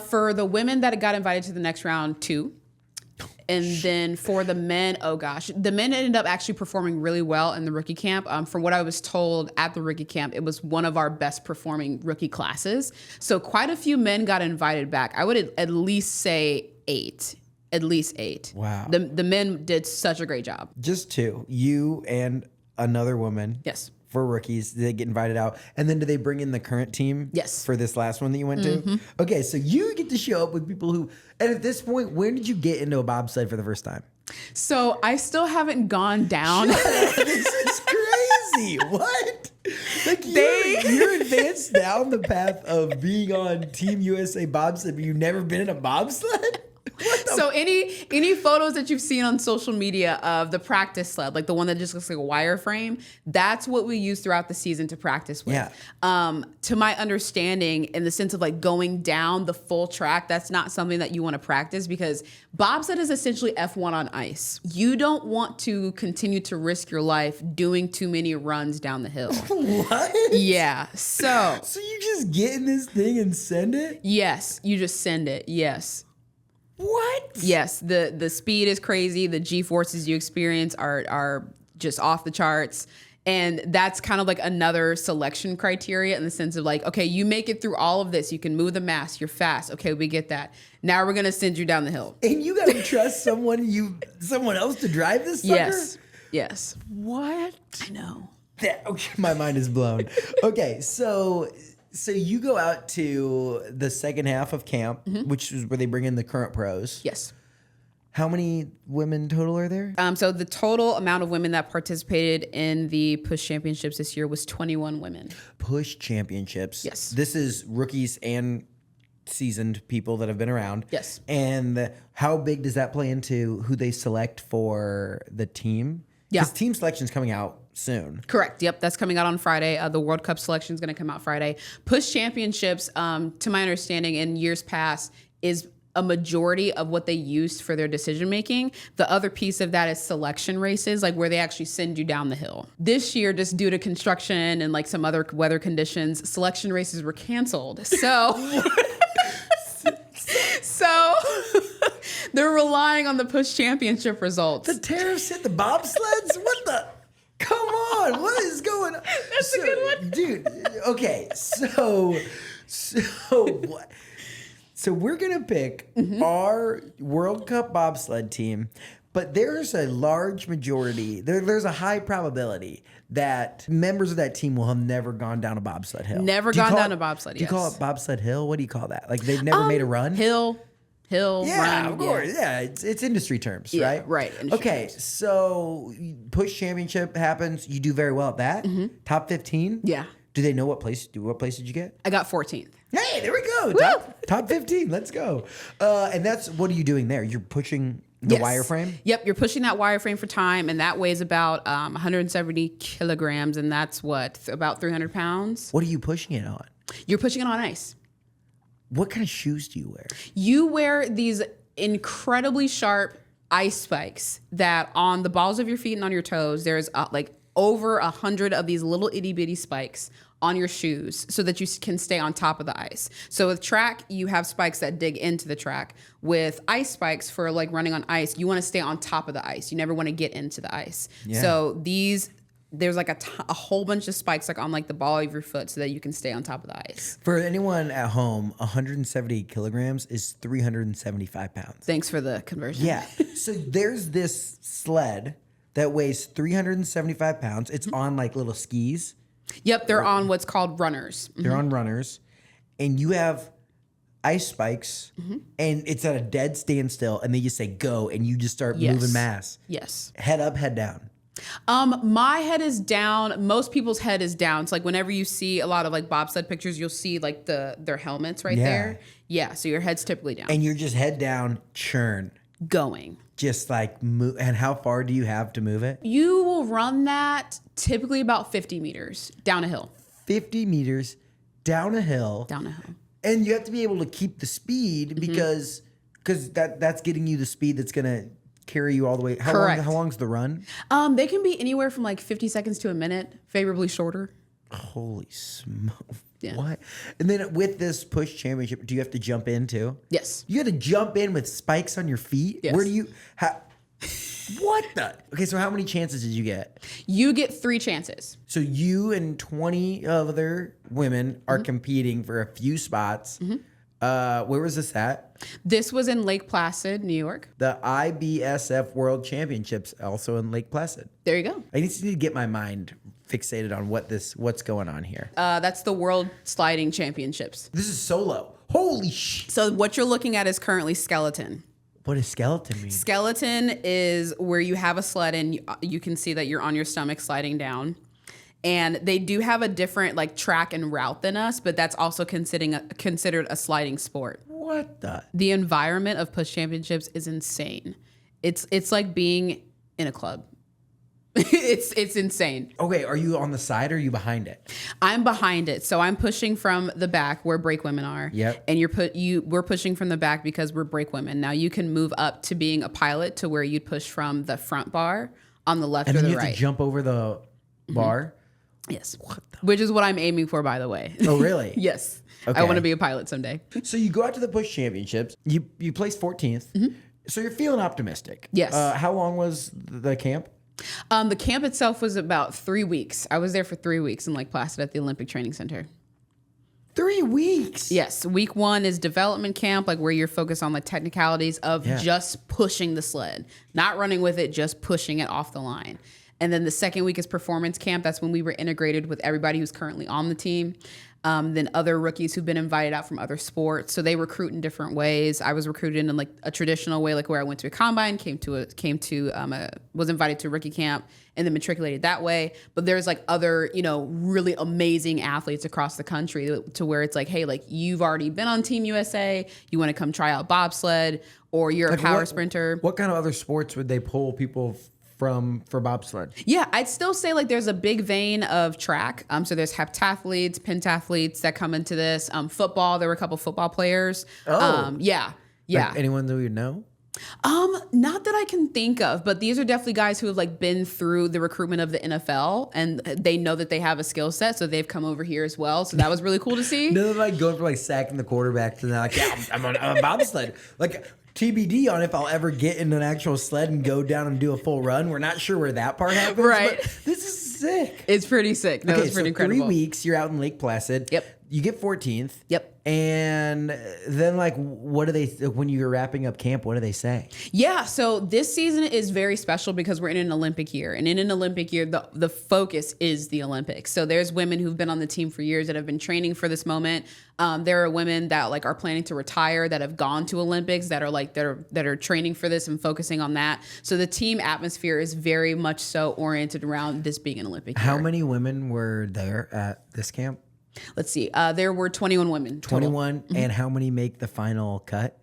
For the women that got invited to the next round, 2. And then for the men, oh gosh, the men ended up actually performing really well in the rookie camp. From what I was told at the rookie camp, it was one of our best performing rookie classes. So quite a few men got invited back. I would at least say 8. At least 8. Wow. The men did such a great job. Just 2. You and another woman. Yes. For rookies, they get invited out. And then do they bring in the current team? Yes. For this last one that you went to? Okay, so you get to show up with people who, and at this point, when did you get into a bobsled for the first time? So I still haven't gone down. This is crazy. What? Like you're advanced down the path of being on Team USA Bobsled, but you've never been in a bobsled? So any photos that you've seen on social media of the practice sled, like the one that just looks like a wireframe, that's what we use throughout the season to practice with. Yeah. To my understanding, in the sense of like going down the full track, that's not something that you want to practice, because bobsled is essentially F1 on ice. You don't want to continue to risk your life doing too many runs down the hill. What? Yeah. So you just get in this thing and send it? Yes, you just send it. Yes. What? Yes, the speed is crazy. The G-forces you experience are just off the charts. And that's kind of like another selection criteria in the sense of like, okay, you make it through all of this. You can move the mass. You're fast. Okay, we get that. Now we're going to send you down the hill. And you got to trust someone else to drive this sucker? Yes. Yes. What? I know. Okay, my mind is blown. Okay, so you go out to the second half of camp, which is where they bring in the current pros. Yes. How many women total are there? So the total amount of women that participated in the Push Championships this year was 21 women. Push Championships. Yes. This is rookies and seasoned people that have been around. Yes. And how big does that play into who they select for the team? Yeah. Because team selection is coming out soon. Correct. Yep. That's coming out on Friday. The World Cup selection is going to come out Friday. Push Championships, to my understanding, in years past, is a majority of what they used for their decision making. The other piece of that is selection races, like where they actually send you down the hill. This year, just due to construction and like some other weather conditions, selection races were canceled. So, they're relying on the Push Championship results. The tariffs hit the bobsleds? What the? Come on, what is going on? That's a good one. Dude, okay, so what? So we're going to pick our World Cup bobsled team, but there's a large majority, there's a high probability that members of that team will have never gone down a bobsled hill. Never gone down a bobsled, Do you call it bobsled hill? What do you call that? Like they've never made a run? Hill, yeah, run. of course. Yeah, it's industry terms, Yeah, right? right, industry Okay, terms. so Push Championship happens. You do very well at that. Top 15? Yeah. Do they know what place did you get? I got 14th. Hey, there we go. Top 15. Let's go. And that's, what are you doing there? You're pushing the wireframe? Yep, you're pushing that wireframe for time, and that weighs about 170 kilograms, and that's about 300 pounds. What are you pushing it on? You're pushing it on ice. What kind of shoes do you wear? You wear these incredibly sharp ice spikes that on the balls of your feet and on your toes, there's like over 100 of these little itty bitty spikes on your shoes so that you can stay on top of the ice. So with track, you have spikes that dig into the track. With ice spikes for like running on ice, you want to stay on top of the ice. You never want to get into the ice. Yeah. So there's like a whole bunch of spikes like on like the ball of your foot so that you can stay on top of the ice. For anyone at home, 170 kilograms is 375 pounds. Thanks for the conversion. Yeah. So there's this sled that weighs 375 pounds. It's on like little skis. Yep, they're on what's called runners. They're on runners. And you have ice spikes, and it's at a dead standstill, and they just say go, and you just start moving mass. Yes. Head up, head down. My head is down. Most people's head is down. So like whenever you see a lot of like bobsled pictures, you'll see like their helmets right there. Yeah. So your head's typically down. And you're just head down, churn. Going. Just like move. And how far do you have to move it? You will run that typically about 50 meters down a hill. 50 meters down a hill. Down a hill. And you have to be able to keep the speed because that's getting you the speed that's going to carry you all the way. Correct. How long's the run? They can be anywhere from like 50 seconds to a minute, favorably shorter. Holy smoke. Yeah. What? And then with this Push Championship, do you have to jump in too? Yes. You have to jump in with spikes on your feet? Yes. Where do you... what the... Okay, so how many chances did you get? You get 3 chances. So you and 20 other women are competing for a few spots. Where was this at? This was in Lake Placid, New York. The IBSF World Championships, also in Lake Placid. There you go. I need to get my mind fixated on what's going on here. That's the World Sliding Championships. This is solo. Holy shit. So what you're looking at is currently skeleton. What does skeleton mean? Skeleton is where you have a sled and you can see that you're on your stomach sliding down. And they do have a different like track and route than us, but that's also considered a sliding sport. What the? The environment of Push Championships is insane. It's like being in a club. It's insane. Okay, are you on the side or are you behind it? I'm behind it, so I'm pushing from the back where brake women are. Yep. And we're pushing from the back because we're brake women. Now you can move up to being a pilot to where you'd push from the front bar on the left And or then the you have right. to jump over the bar? Yes. Which is what I'm aiming for, by the way. Oh, really? Yes. Okay. I want to be a pilot someday. So you go out to the Push Championships. You placed 14th. So you're feeling optimistic. Yes. How long was the camp? The camp itself was about 3 weeks. I was there for 3 weeks in Lake Placid at the Olympic Training Center. 3 weeks? Yes. Week 1 is development camp, like where you're focused on the technicalities of just pushing the sled, not running with it, just pushing it off the line. And then the second week is performance camp. That's when we were integrated with everybody who's currently on the team. Then other rookies who've been invited out from other sports. So they recruit in different ways. I was recruited in like a traditional way, like where I went to a combine, was invited to rookie camp and then matriculated that way. But there's like other, really amazing athletes across the country to where it's like, hey, like you've already been on Team USA. You want to come try out bobsled, or you're like a power sprinter. What kind of other sports would they pull people for bobsled? Yeah, I'd still say like there's a big vein of track. So there's heptathletes, pentathlete that come into this. Football, there were a couple football players. Yeah. Like anyone that you know? Not that I can think of, but these are definitely guys who have like been through the recruitment of the NFL and they know that they have a skill set, so they've come over here as well. So that was really cool to see. No, they're like going for like sacking the quarterback to like, yeah, I'm on a bobsled. Like TBD on if I'll ever get in an actual sled and go down and do a full run. We're not sure where that part happens. Right. But this is sick. It's pretty sick. No, it's pretty incredible. 3 weeks, you're out in Lake Placid. Yep. You get 14th. Yep. And then, like, what do they, when you're wrapping up camp, what do they say? Yeah, so this season is very special because we're in an Olympic year. And in an Olympic year, the focus is the Olympics. So there's women who've been on the team for years that have been training for this moment. There are women that like are planning to retire that have gone to Olympics that are like that are training for this and focusing on that. So the team atmosphere is very much so oriented around this being an Olympic year. How many women were there at this camp? Let's see. There were 21 women. 21. Mm-hmm. And how many make the final cut?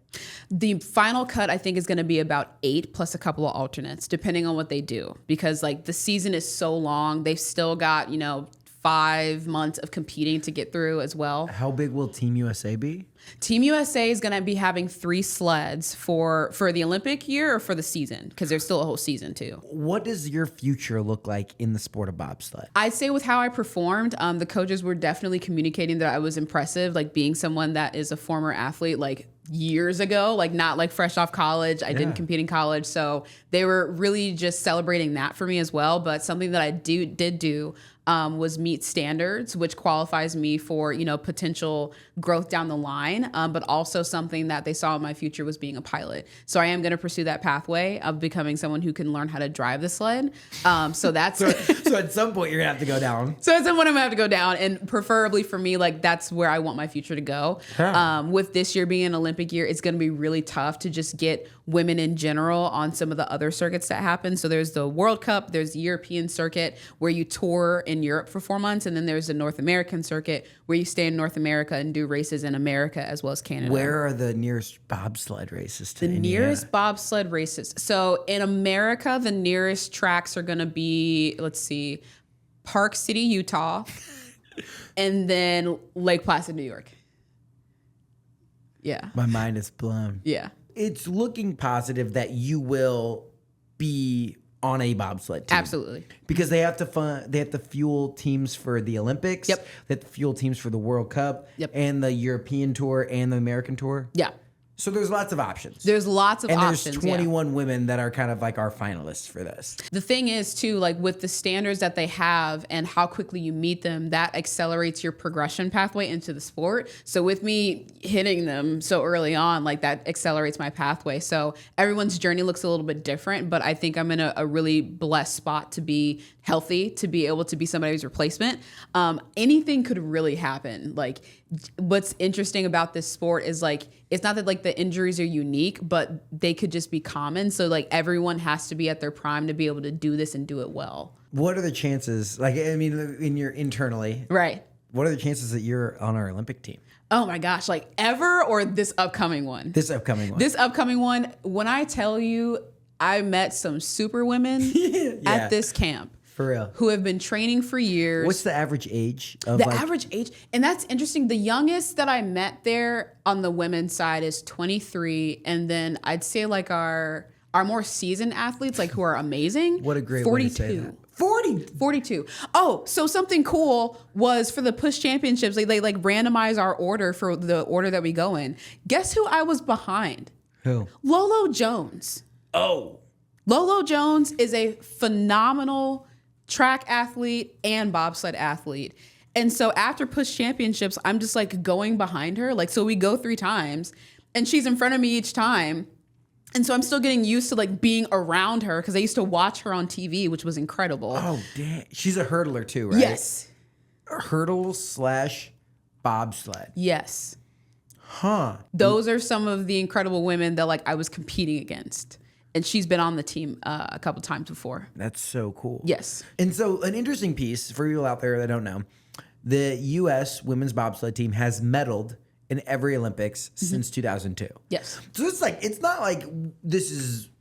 The final cut, I think, is going to be about 8 plus a couple of alternates, depending on what they do. Because like the season is so long, they've still got, 5 months of competing to get through as well. How big will Team USA be? Team USA is going to be having 3 sleds for the Olympic year or for the season, because there's still a whole season too. What does your future look like in the sport of bobsled? I'd say with how I performed, the coaches were definitely communicating that I was impressive, like being someone that is a former athlete, like years ago, like not like fresh off college. I didn't compete in college. So they were really just celebrating that for me as well. But something that I did do was meet standards, which qualifies me for, potential growth down the line, but also something that they saw in my future was being a pilot. So I am going to pursue that pathway of becoming someone who can learn how to drive the sled. So that's... so at some point you're going to have to go down. So at some point I'm going to have to go down, and preferably for me, like that's where I want my future to go. Huh. With this year being an Olympic year, it's going to be really tough to just get women in general on some of the other circuits that happen. So there's the World Cup, there's the European circuit where you tour in Europe for 4 months, and then there's the North American circuit where you stay in North America and do races in America as well as Canada. Where are the nearest bobsled races to Indiana? Nearest bobsled races. So in America, the nearest tracks are going to be, let's see, Park City, Utah, and then Lake Placid, New York. Yeah. My mind is blown. Yeah. It's looking positive that you will be on a bobsled team. Absolutely. Because they have to fuel teams for the Olympics. Yep. They have to fuel teams for the World Cup. Yep. And the European tour and the American tour. Yeah. So there's lots of options. There's lots of options. And there's 21 women that are kind of like our finalists for this. The thing is, too, like with the standards that they have and how quickly you meet them, that accelerates your progression pathway into the sport. So with me hitting them so early on, like that accelerates my pathway. So everyone's journey looks a little bit different, but I think I'm in a really blessed spot to be healthy, to be able to be somebody's replacement. Anything could really happen. Like what's interesting about this sport is like, it's not that like the injuries are unique, but they could just be common. So like everyone has to be at their prime to be able to do this and do it well. What are the chances, like, I mean, in your internally, right? What are the chances that you're on our Olympic team? Oh my gosh, like ever or this upcoming one? This upcoming one. This upcoming one, when I tell you, I met some super women at this camp. For real. Who have been training for years. What's the average age of the average age? And that's interesting. The youngest that I met there on the women's side is 23. And then I'd say like our more seasoned athletes, like who are amazing. What a great 42. way to say that. 42. Oh, so something cool was for the push championships, they like randomize our order for the order that we go in. Guess who I was behind? Who? Lolo Jones. Oh. Lolo Jones is a phenomenal track athlete and bobsled athlete. And so after push championships, I'm just like going behind her. Like, so we go 3 times and she's in front of me each time. And so I'm still getting used to like being around her because I used to watch her on TV, which was incredible. Oh, damn. She's a hurdler too, right? Yes. A hurdle / bobsled. Yes. Huh. Those are some of the incredible women that like I was competing against. And she's been on the team a couple times before. That's so cool. Yes. And so an interesting piece for you out there that don't know, the U.S. women's bobsled team has medaled in every Olympics since 2002. Yes. So it's like, it's not like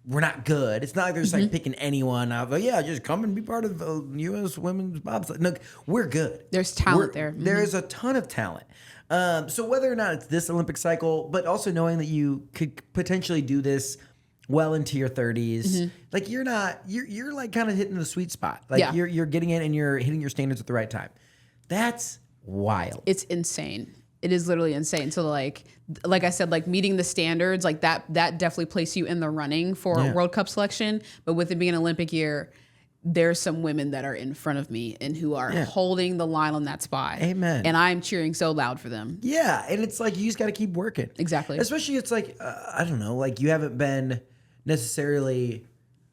we're not good. It's not like they're just like picking anyone out. Like, yeah, just come and be part of the U.S. women's bobsled. No, we're good. There's talent there. There is a ton of talent. So whether or not it's this Olympic cycle, but also knowing that you could potentially do this well into your 30s, like you're like kind of hitting the sweet spot. Like you're getting in and you're hitting your standards at the right time. That's wild. It's insane. It is literally insane. So like I said, like meeting the standards, like that definitely places you in the running for World Cup selection. But with it being an Olympic year, there's some women that are in front of me and who are holding the line on that spot. Amen. And I'm cheering so loud for them. Yeah. And it's like, you just got to keep working. Exactly. Especially it's like, I don't know, like you haven't been necessarily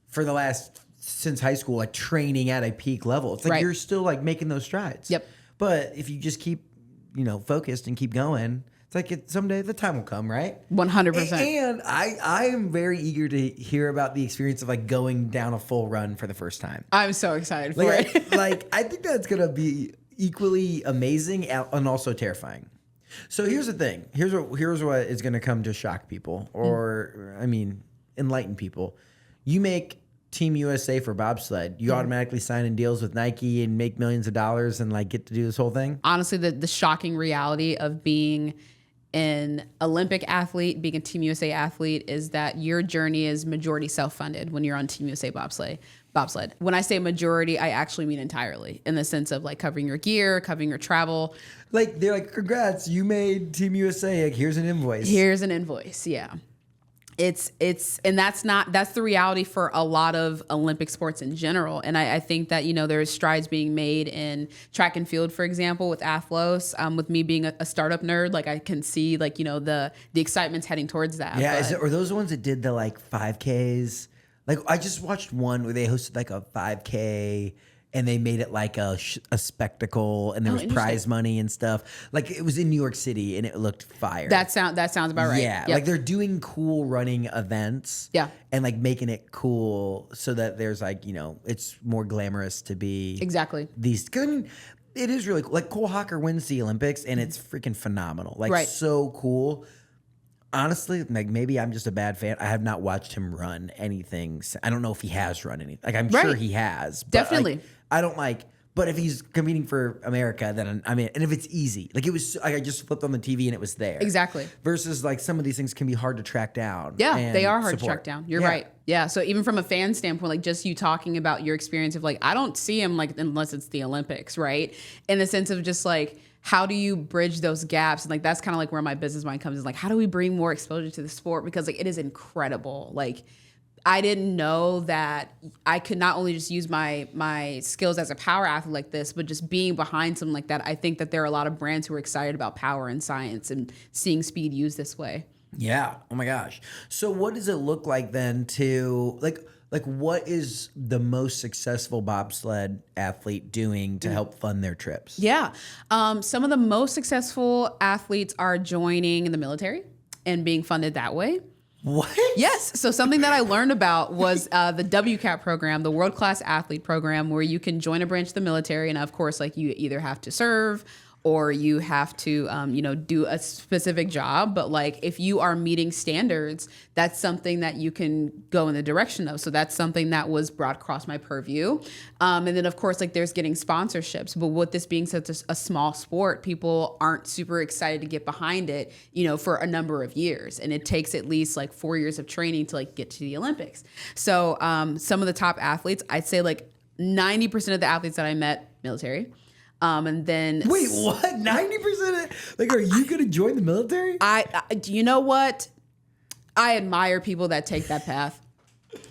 for the last, since high school, like training at a peak level. It's like you're still like making those strides. Yep. But if you just keep, focused and keep going, it's like someday the time will come, right? 100%. And I am very eager to hear about the experience of like going down a full run for the first time. I'm so excited for it. I think that's going to be equally amazing and also terrifying. So here's the thing. Here's what is going to come to shock people or, enlighten people. You make Team USA for bobsled, you automatically sign in deals with Nike and make millions of dollars and like get to do this whole thing? Honestly, the shocking reality of being an Olympic athlete, being a Team USA athlete, is that your journey is majority self-funded when you're on Team USA bobsled. When I say majority, I actually mean entirely, in the sense of like covering your gear, covering your travel. Like they're like, congrats, you made Team USA. Like, here's an invoice. Yeah. It's that's the reality for a lot of Olympic sports in general. And I think that, there's strides being made in track and field, for example, with Athlos. With me being a startup nerd, like I can see like, the excitement's heading towards that. Yeah. Are those the ones that did the like 5Ks? Like I just watched one where they hosted like a 5K and they made it like a spectacle, and there was prize money and stuff. Like it was in New York City, and it looked fire. That sounds about right. Yeah, like they're doing cool running events. Yeah, and like making it cool so that there's like it's more glamorous to be exactly these. I mean, it is really cool. Like Cole Hocker wins the Olympics, and it's freaking phenomenal. Like so cool. Honestly, like maybe I'm just a bad fan. I have not watched him run anything. I don't know if he has run anything. Like I'm sure he has. But definitely. Like, I don't like. But if he's competing for America, then I'm in. And if it's easy, like it was, I just flipped on the TV and it was there. Exactly. Versus like some of these things can be hard to track down. Yeah, they are hard to track down. You're right. Yeah. So even from a fan standpoint, like just you talking about your experience of like, I don't see him like unless it's the Olympics, right? In the sense of just like, how do you bridge those gaps? And like, that's kind of like where my business mind comes in. Like, how do we bring more exposure to the sport? Because like, it is incredible. Like, I didn't know that I could not only just use my skills as a power athlete like this, but just being behind something like that. I think that there are a lot of brands who are excited about power and science and seeing speed used this way. Yeah. Oh my gosh. So what does it look like then to like what is the most successful bobsled athlete doing to help fund their trips? Yeah. Some of the most successful athletes are joining the military and being funded that way. What? Yes. So something that I learned about was the WCAP program, the World Class Athlete Program, where you can join a branch of the military. And of course, like you either have to serve or you have to, do a specific job. But like if you are meeting standards, that's something that you can go in the direction of. So that's something that was brought across my purview. And then of course, like there's getting sponsorships. But with this being such a small sport, people aren't super excited to get behind it, for a number of years. And it takes at least like 4 years of training to like get to the Olympics. So some of the top athletes, I'd say like 90% of the athletes that I met, military. And then wait, what? 90%? Like, are you going to join the military? Do you know what? I admire people that take that path.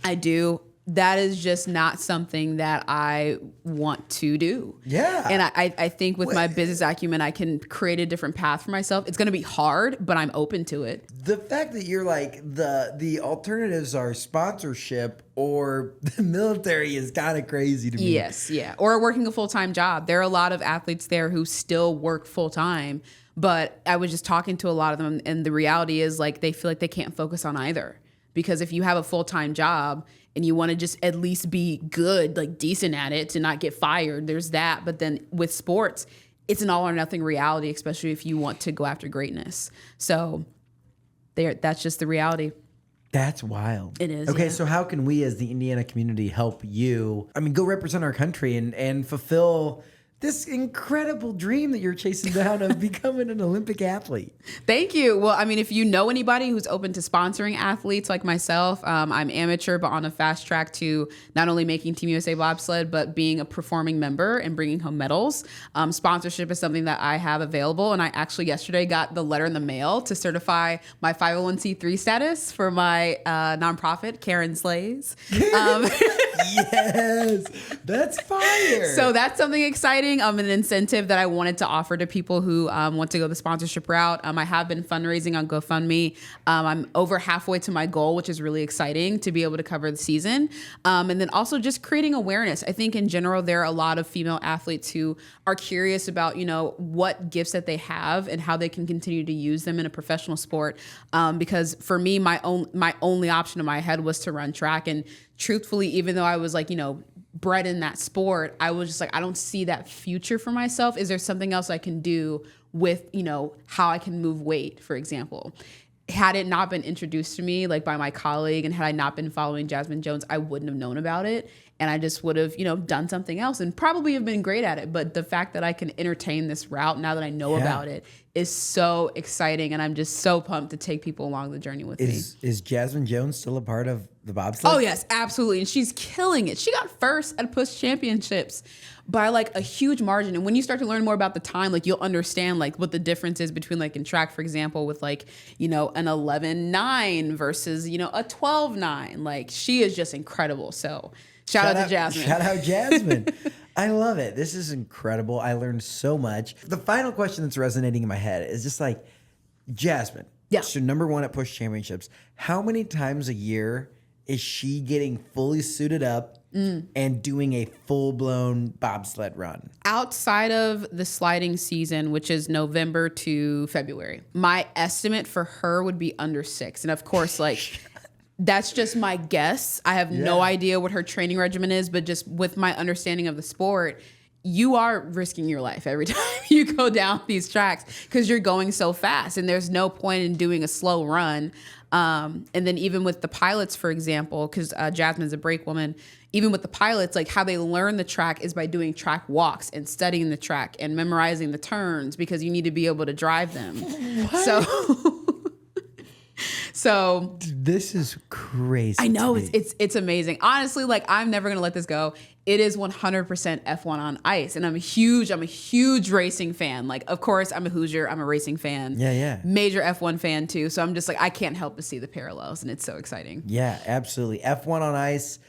I do. that is just not something that I want to do. Yeah. And I think with my business acumen, I can create a different path for myself. It's going to be hard, but I'm open to it. The fact that you're like the alternatives are sponsorship or the military is kind of crazy to me. Yes, yeah. Or working a full-time job. There are a lot of athletes there who still work full-time, but I was just talking to a lot of them, and the reality is like they feel like they can't focus on either. Because if you have a full-time job and you want to just at least be good, like decent at it to not get fired, there's that. But then with sports, it's an all or nothing reality, especially if you want to go after greatness. So that's just the reality. That's wild. It is. Okay, yeah. so how can we as the Indiana community help you? I mean, go represent our country and fulfill this incredible dream that you're chasing down of becoming an Olympic athlete. Thank you. Well, I mean, if you know anybody who's open to sponsoring athletes like myself, I'm amateur, but on a fast track to not only making Team USA Bobsled, but being a performing member and bringing home medals. Sponsorship is something that I have available. And I actually yesterday got the letter in the mail to certify my 501c3 status for my nonprofit, Karen Slays. Yes, that's fire. So that's something exciting, an incentive that I wanted to offer to people who want to go the sponsorship route. I have been fundraising on GoFundMe. I'm over halfway to my goal, which is really exciting to be able to cover the season. And then also just creating awareness. I think in general, there are a lot of female athletes who are curious about, what gifts that they have and how they can continue to use them in a professional sport. Because for me, my only option in my head was to run track. And truthfully, even though I was like, bred in that sport, I was just like, I don't see that future for myself. Is there something else I can do with, how I can move weight, for example? Had it not been introduced to me like by my colleague, and had I not been following Jasmine Jones, I wouldn't have known about it. And I just would have, done something else and probably have been great at it. But the fact that I can entertain this route now that I know about it is so exciting. And I'm just so pumped to take people along the journey with me. Is Jasmine Jones still a part of the bobsled? Oh, yes, absolutely. And she's killing it. She got first at Push Championships by like a huge margin. And when you start to learn more about the time, like you'll understand like what the difference is between like in track, for example, with like, an 11.9 versus, a 12.9. Like she is just incredible. So shout out to Jasmine. Shout out Jasmine. I love it. This is incredible. I learned so much. The final question that's resonating in my head is just like, Jasmine. Yeah. So number one at Push Championships. How many times a year is she getting fully suited up and doing a full-blown bobsled run? Outside of the sliding season, which is November to February, my estimate for her would be under 6. And of course, like that's just my guess. I have no idea what her training regimen is, but just with my understanding of the sport, you are risking your life every time you go down these tracks because you're going so fast and there's no point in doing a slow run. And then even with the pilots, for example, because Jasmine's a brake woman, even with the pilots, like how they learn the track is by doing track walks and studying the track and memorizing the turns because you need to be able to drive them. What? So this is crazy. I know it's amazing. Honestly, like I'm never gonna let this go. It is 100% F1 on ice, and I'm a huge racing fan. Like, of course, I'm a Hoosier. I'm a racing fan. Yeah. Major F1 fan too. So I'm just like I can't help but see the parallels, and it's so exciting. Yeah, absolutely. F1 on ice.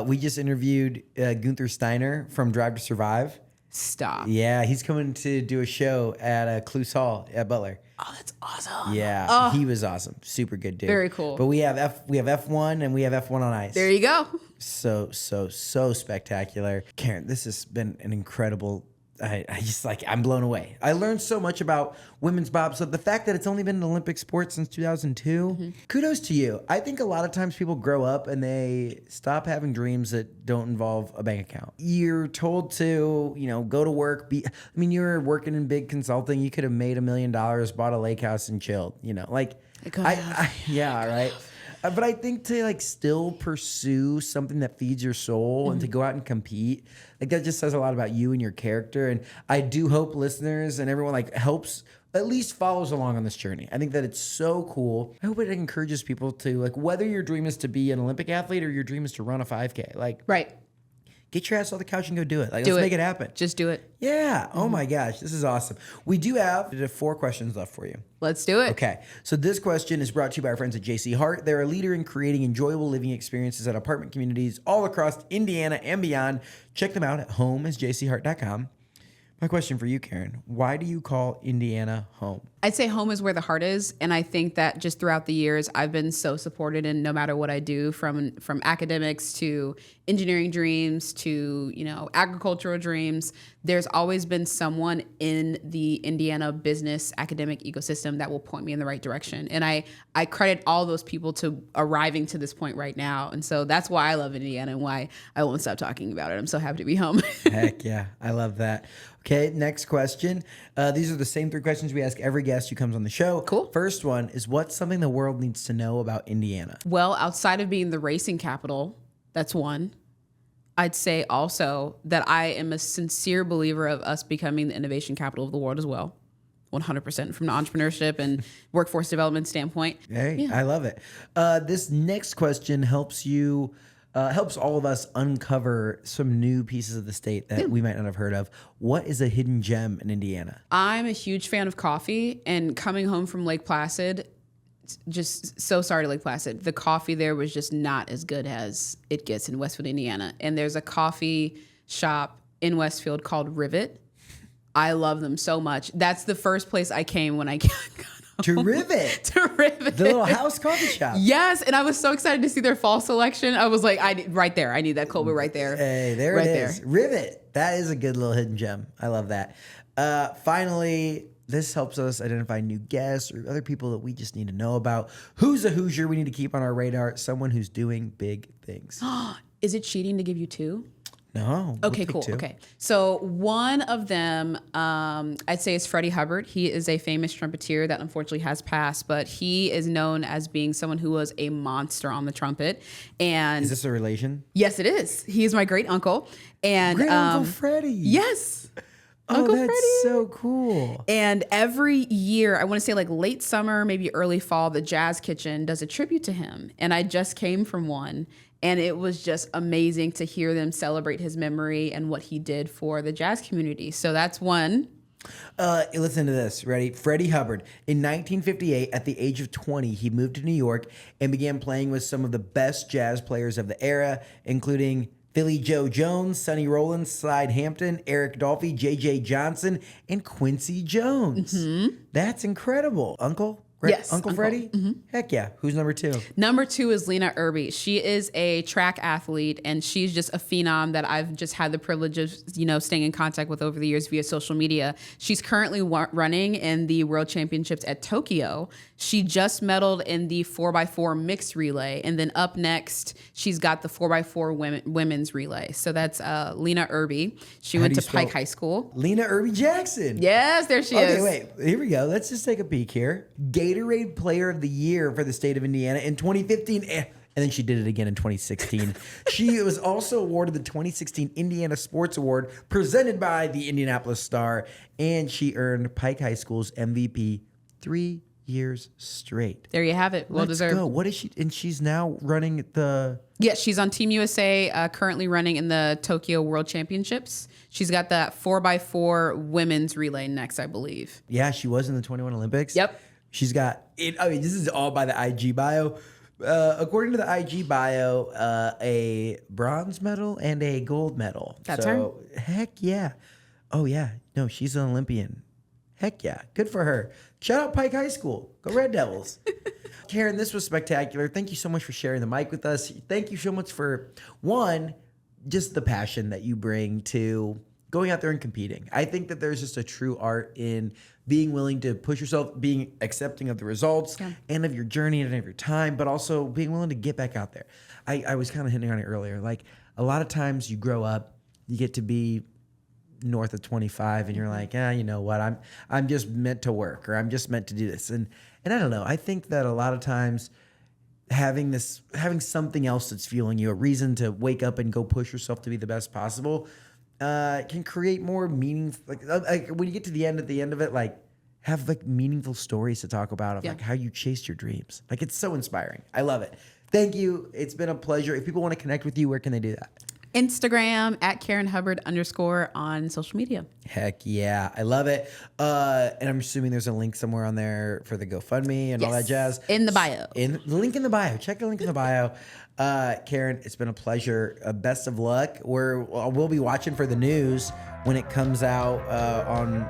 We just interviewed Guenther Steiner from Drive to Survive. Stop. Yeah, he's coming to do a show at Cluse Hall at Butler. Oh, that's awesome. Yeah, he was awesome. Super good dude. Very cool. But we have F1 and we have F1 on ice. There you go. So spectacular. Karen, this has been an incredible. I just like I'm blown away. I learned so much about women's bobsled. The fact that it's only been an Olympic sport since 2002. Kudos to you. I think a lot of times people grow up and they stop having dreams that don't involve a bank account. You're told to, go to work. You're working in big consulting. You could have made $1 million, bought a lake house, and chilled. Right. But I think to still pursue something that feeds your soul and to go out and compete, that just says a lot about you and your character. And I do hope listeners and everyone helps, at least follows along on this journey. I think that it's so cool. I hope it encourages people to whether your dream is to be an Olympic athlete or your dream is to run a 5K, right. get your ass off the couch and go do it. Like, Do let's it. make it happen. Just do it. Yeah. Oh my gosh, this is awesome. We do have 4 questions left for you. Let's do it. Okay. So this question is brought to you by our friends at JC Hart. They're a leader in creating enjoyable living experiences at apartment communities all across Indiana and beyond. Check them out at home.jchart.com. My question for you, Karen, why do you call Indiana home? I'd say home is where the heart is, and I think that just throughout the years, I've been so supported in no matter what I do, from academics to engineering dreams to agricultural dreams. There's always been someone in the Indiana business academic ecosystem that will point me in the right direction, and I credit all those people to arriving to this point right now, and so that's why I love Indiana and why I won't stop talking about it. I'm so happy to be home. Heck yeah, I love that. Okay, next question. These are the same 3 questions we ask every guest who comes on the show. Cool. First one is, what's something the world needs to know about Indiana? Well, outside of being the racing capital, that's one. I'd say also that I am a sincere believer of us becoming the innovation capital of the world as well. 100% from the entrepreneurship and workforce development standpoint. Hey, Yeah. I love it. This next question helps all of us uncover some new pieces of the state that we might not have heard of. What is a hidden gem in Indiana? I'm a huge fan of coffee, and coming home from Lake Placid, just so sorry to Lake Placid, the coffee there was just not as good as it gets in Westfield, Indiana. And there's a coffee shop in Westfield called Rivet. I love them so much. That's the first place I came when I got To Rivet. to Rivet. The little house coffee shop. Yes, and I was so excited to see their fall selection. I was like, I need that cold brew right there. Hey, there right it is. there. Rivet. That is a good little hidden gem. I love that. Finally, this helps us identify new guests or other people that we just need to know about. Who's a Hoosier we need to keep on our radar? Someone who's doing big things. Is it cheating to give you 2? No. Okay, cool. Okay. So one of them, I'd say, is Freddie Hubbard. He is a famous trumpeter that unfortunately has passed, but he is known as being someone who was a monster on the trumpet. And Is this a relation? yes, it is. He is my great uncle. And Great Uncle Freddie. yes. Oh, Uncle that's Freddie. so cool. And every year, I want to say like late summer, maybe early fall, the Jazz Kitchen does a tribute to him. And I just came from one. And it was just amazing to hear them celebrate his memory and what he did for the jazz community. So that's one. Listen to this. Ready? Freddie Hubbard. In 1958, at the age of 20, he moved to New York and began playing with some of the best jazz players of the era, including Philly Joe Jones, Sonny Rollins, Slide Hampton, Eric Dolphy, J.J. Johnson, and Quincy Jones. Mm-hmm. That's incredible. Uncle? Yes, Uncle Freddie? Mm-hmm. Heck yeah. Who's number 2? Number 2 is Lena Irby. She is a track athlete, and she's just a phenom that I've just had the privilege of, staying in contact with over the years via social media. She's currently running in the World Championships at Tokyo. She just medaled in the 4x4 mixed relay, and then up next, she's got the 4x4 women's relay. So that's Lena Irby. She went to Pike High School. Lena Irby Jackson. Yes, there she is. Okay, wait. Here we go. Let's just take a peek here. Gatorade Player of the Year for the state of Indiana in 2015. And then she did it again in 2016. She was also awarded the 2016 Indiana Sports Award presented by the Indianapolis Star. And she earned Pike High School's MVP 3 years straight. There you have it. Well deserved. Let's go. What is she? And she's now running the... Yeah, she's on Team USA, currently running in the Tokyo World Championships. She's got that 4x4 women's relay next, I believe. Yeah, she was in the 21 Olympics. Yep. She's got it. I mean, this is all by the IG bio. According to the IG bio, a bronze medal and a gold medal. That's her. Heck yeah. Oh yeah. No, she's an Olympian. Heck yeah. Good for her. Shout out Pike High School. Go Red Devils. Karen, this was spectacular. Thank you so much for sharing the mic with us. Thank you so much for, one, just the passion that you bring to going out there and competing. I think that there's just a true art in being willing to push yourself, being accepting of the results and of your journey and of your time, but also being willing to get back out there. I was kind of hinting on it earlier. Like, a lot of times you grow up, you get to be north of 25 and you're like, you know what, I'm just meant to work, or I'm just meant to do this. And I don't know. I think that a lot of times having something else that's fueling you, a reason to wake up and go push yourself to be the best possible, can create more meaning. Like when you get to the end, at the end of it, like have like meaningful stories to talk about of like how you chased your dreams. Like, it's so inspiring. I love it. Thank you. It's been a pleasure. If people want to connect with you, where can they do that? Instagram at Karen Hubbard _ on social media. Heck yeah. I love it. And I'm assuming there's a link somewhere on there for the GoFundMe and all that jazz. In the bio. In the link in the bio. Check the link in the bio. Karen, it's been a pleasure. Best of luck. We'll be watching for the news when it comes out on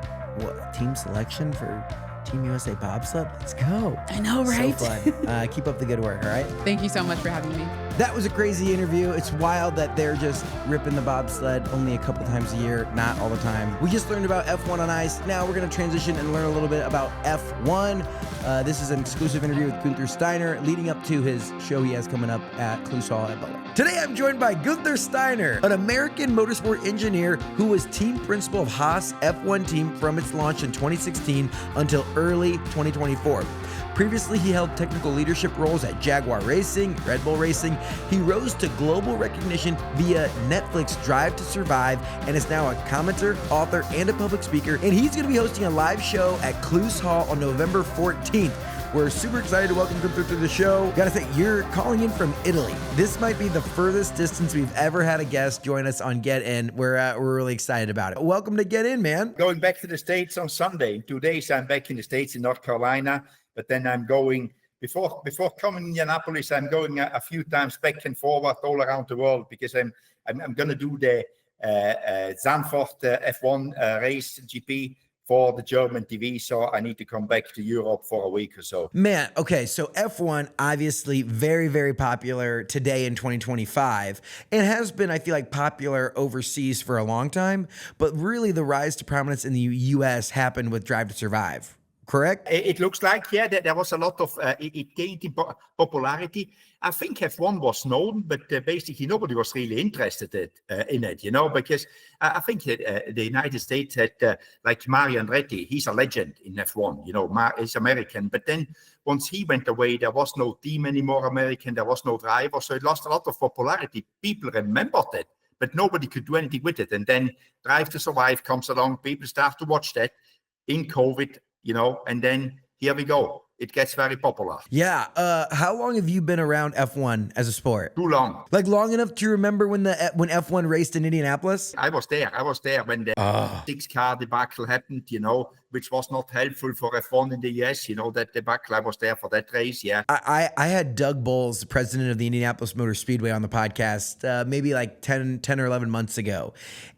team selection for Team USA Bobsled. Let's go. I know, right? So fun. Keep up the good work, all right? Thank you so much for having me. That was a crazy interview. It's wild that they're just ripping the bobsled only a couple times a year, not all the time. We just learned about F1 on ice. Now we're going to transition and learn a little bit about F1. This is an exclusive interview with Guenther Steiner leading up to his show he has coming up at Cluse Hall at Butler. Today I'm joined by Guenther Steiner, an American motorsport engineer who was team principal of Haas F1 team from its launch in 2016 until early 2024. Previously, he held technical leadership roles at Jaguar Racing, Red Bull Racing. He rose to global recognition via Netflix Drive to Survive and is now a commentator, author, and a public speaker. And he's going to be hosting a live show at Cluse Hall on November 14th. We're super excited to welcome Guenther to the show. Gotta say, you're calling in from Italy. This might be the furthest distance we've ever had a guest join us on Get In. We're really excited about it. Welcome to Get In, man. Going back to the States on Sunday. In 2 days, I'm back in the States in North Carolina. But then I'm going, before coming to Indianapolis, I'm going a few times back and forward all around the world because I'm going to do the Zandvoort F1 race GP for the German TV. So I need to come back to Europe for a week or so. Man, okay, so F1, obviously very, very popular today in 2025. It has been, I feel like, popular overseas for a long time. But really the rise to prominence in the U.S. happened with Drive to Survive. Correct? It looks like, yeah, that there was a lot of, it gained in popularity. I think F1 was known, but basically nobody was really interested in it, because I think the United States had, like Mario Andretti, he's a legend in F1, he's American. But then once he went away, there was no team anymore American, there was no driver, so it lost a lot of popularity. People remembered it, but nobody could do anything with it. And then Drive to Survive comes along, people start to watch that in COVID, and then here we go. It gets very popular. Yeah. How long have you been around F1 as a sport? Too long. Like long enough to remember when F1 raced in Indianapolis? I was there when the 6-car debacle happened, which was not helpful for F1 in the US, that debacle. I was there for that race, yeah. I had Doug Bowles, the president of the Indianapolis Motor Speedway, on the podcast maybe like 10 or 11 months ago.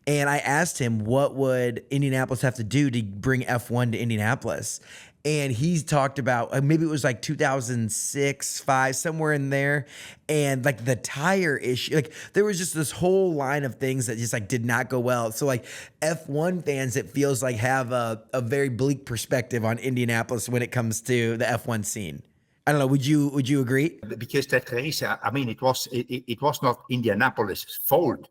And I asked him, what would Indianapolis have to do to bring F1 to Indianapolis? And he's talked about, maybe it was like 2006, 5, somewhere in there. And like the tire issue, like there was just this whole line of things that just like did not go well. So like F1 fans, it feels like have a very bleak perspective on Indianapolis when it comes to the F1 scene. I don't know. Would you agree? Because that race, it was not Indianapolis' fault.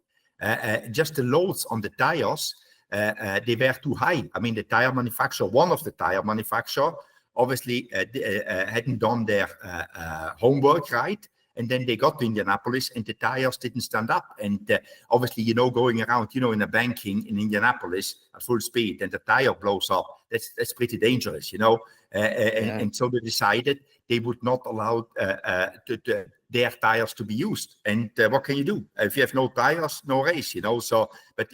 Just the loads on the tires, they were too high. The tire manufacturer, one of the tire manufacturer, obviously hadn't done their homework right. And then they got to Indianapolis and the tires didn't stand up. And obviously, going around, in a banking in Indianapolis at full speed and the tire blows up, that's pretty dangerous, And so they decided they would not allow their tires to be used. And what can you do? If you have no tires, no race, So, but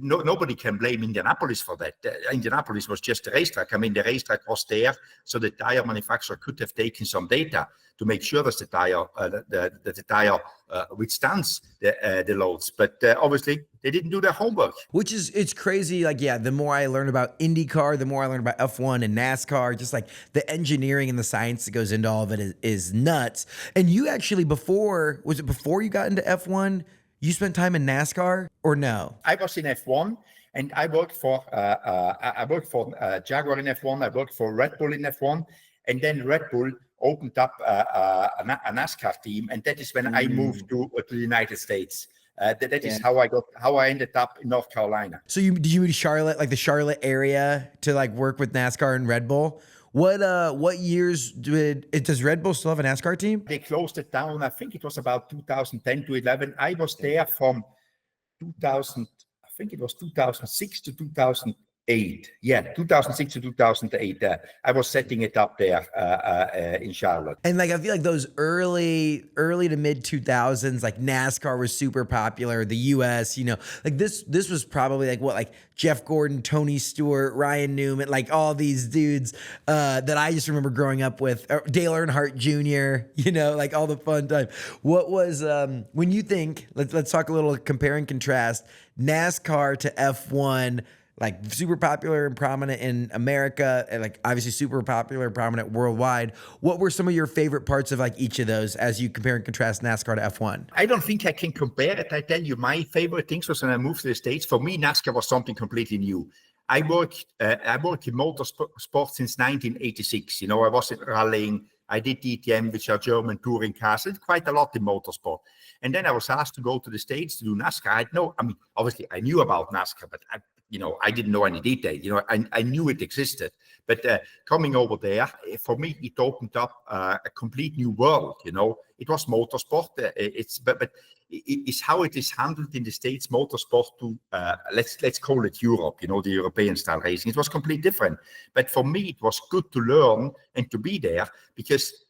nobody can blame Indianapolis for that. Indianapolis was just a racetrack. The racetrack was there, so the tire manufacturer could have taken some data to make sure that the tire withstands the loads. But obviously, they didn't do their homework. Which is, it's crazy. Like, yeah, the more I learn about IndyCar, the more I learn about F1 and NASCAR, just like the engineering and the science that goes into all of it is nuts. And you actually, before you got into F1, you spent time in NASCAR or no? I was in F1 and I worked for Jaguar in F1. I worked for Red Bull in F1, and then Red Bull opened up a NASCAR team, and that is when I moved to the United States. That is how I ended up in North Carolina. So did you move to Charlotte, like the Charlotte area, to like work with NASCAR and Red Bull? What years does Red Bull still have a NASCAR team? They closed it down. I think it was about 2010 to 11. I was there from 2006 to Yeah, 2006 to 2008. I was setting it up there in Charlotte. And like I feel like those early to mid 2000s, like NASCAR was super popular. The US, like this was probably like Jeff Gordon, Tony Stewart, Ryan Newman, like all these dudes that I just remember growing up with. Dale Earnhardt Jr., like all the fun time. What was when you think? Let's talk a little compare and contrast NASCAR to F1. Like super popular and prominent in America, and like obviously super popular and prominent worldwide. What were some of your favorite parts of like each of those as you compare and contrast NASCAR to F1? I don't think I can compare it. I tell you, my favorite things was when I moved to the States. For me, NASCAR was something completely new. I worked in motorsport since 1986. I was in rallying. I did DTM, which are German touring cars. I did quite a lot in motorsport. And then I was asked to go to the States to do NASCAR. Obviously I knew about NASCAR, but I didn't know any detail. I knew it existed, but coming over there, for me, it opened up a complete new world. It was motorsport. But it's how it is handled in the States. Motorsport to let's call it Europe. The European style racing. It was completely different. But for me, it was good to learn and to be there because,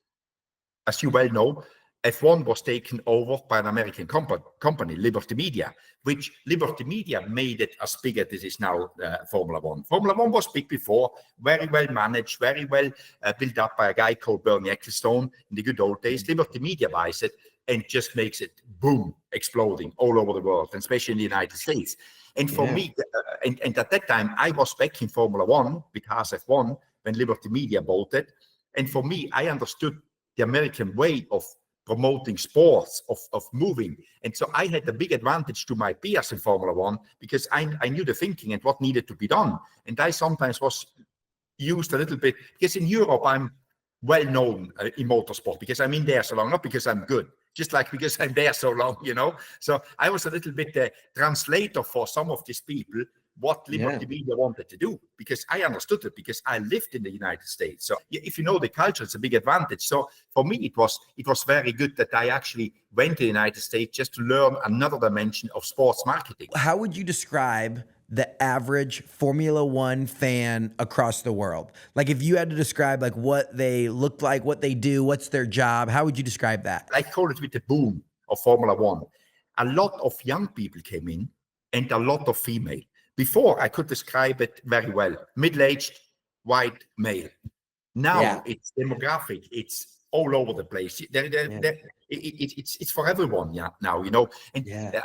as you well know, F1 was taken over by an American company, Liberty Media, which Liberty Media made it as big as it is now, Formula One. Formula One was big before, very well managed, very well built up by a guy called Bernie Ecclestone in the good old days. Liberty Media buys it and just makes it, boom, exploding all over the world, and especially in the United States. And for me, and at that time, I was back in Formula One because F1 when Liberty Media bought it. And for me, I understood the American way of promoting sports, of moving. And so I had a big advantage to my peers in Formula One because I knew the thinking and what needed to be done. And I sometimes was used a little bit, because in Europe, I'm well known in motorsport because I'm in there so long, not because I'm good, just like because I'm there so long, So I was a little bit the translator for some of these people, what Liberty Media wanted to do, because I understood it, because I lived in the United States. So if you know the culture, it's a big advantage. So for me, it was very good that I actually went to the United States just to learn another dimension of sports marketing. How would you describe the average Formula One fan across the world? Like if you had to describe like what they look like, what they do, what's their job, how would you describe that? I call it with the boom of Formula One. A lot of young people came in and a lot of female. Before, I could describe it very well. Middle-aged, white male. Now it's demographic. It's all over the place. It's for everyone now, And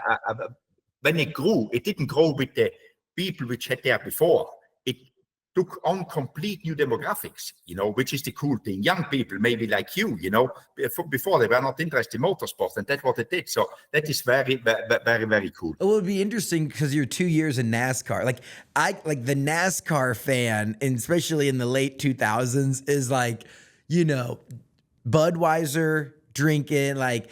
when it grew, it didn't grow with the people which had there before. It took on complete new demographics, which is the cool thing. Young people, maybe like you, before they were not interested in motorsport, and that's what it did. So that is very, very, very cool. It would be interesting because you're 2 years in NASCAR. Like the NASCAR fan, and especially in the late 2000s, is like, Budweiser drinking, like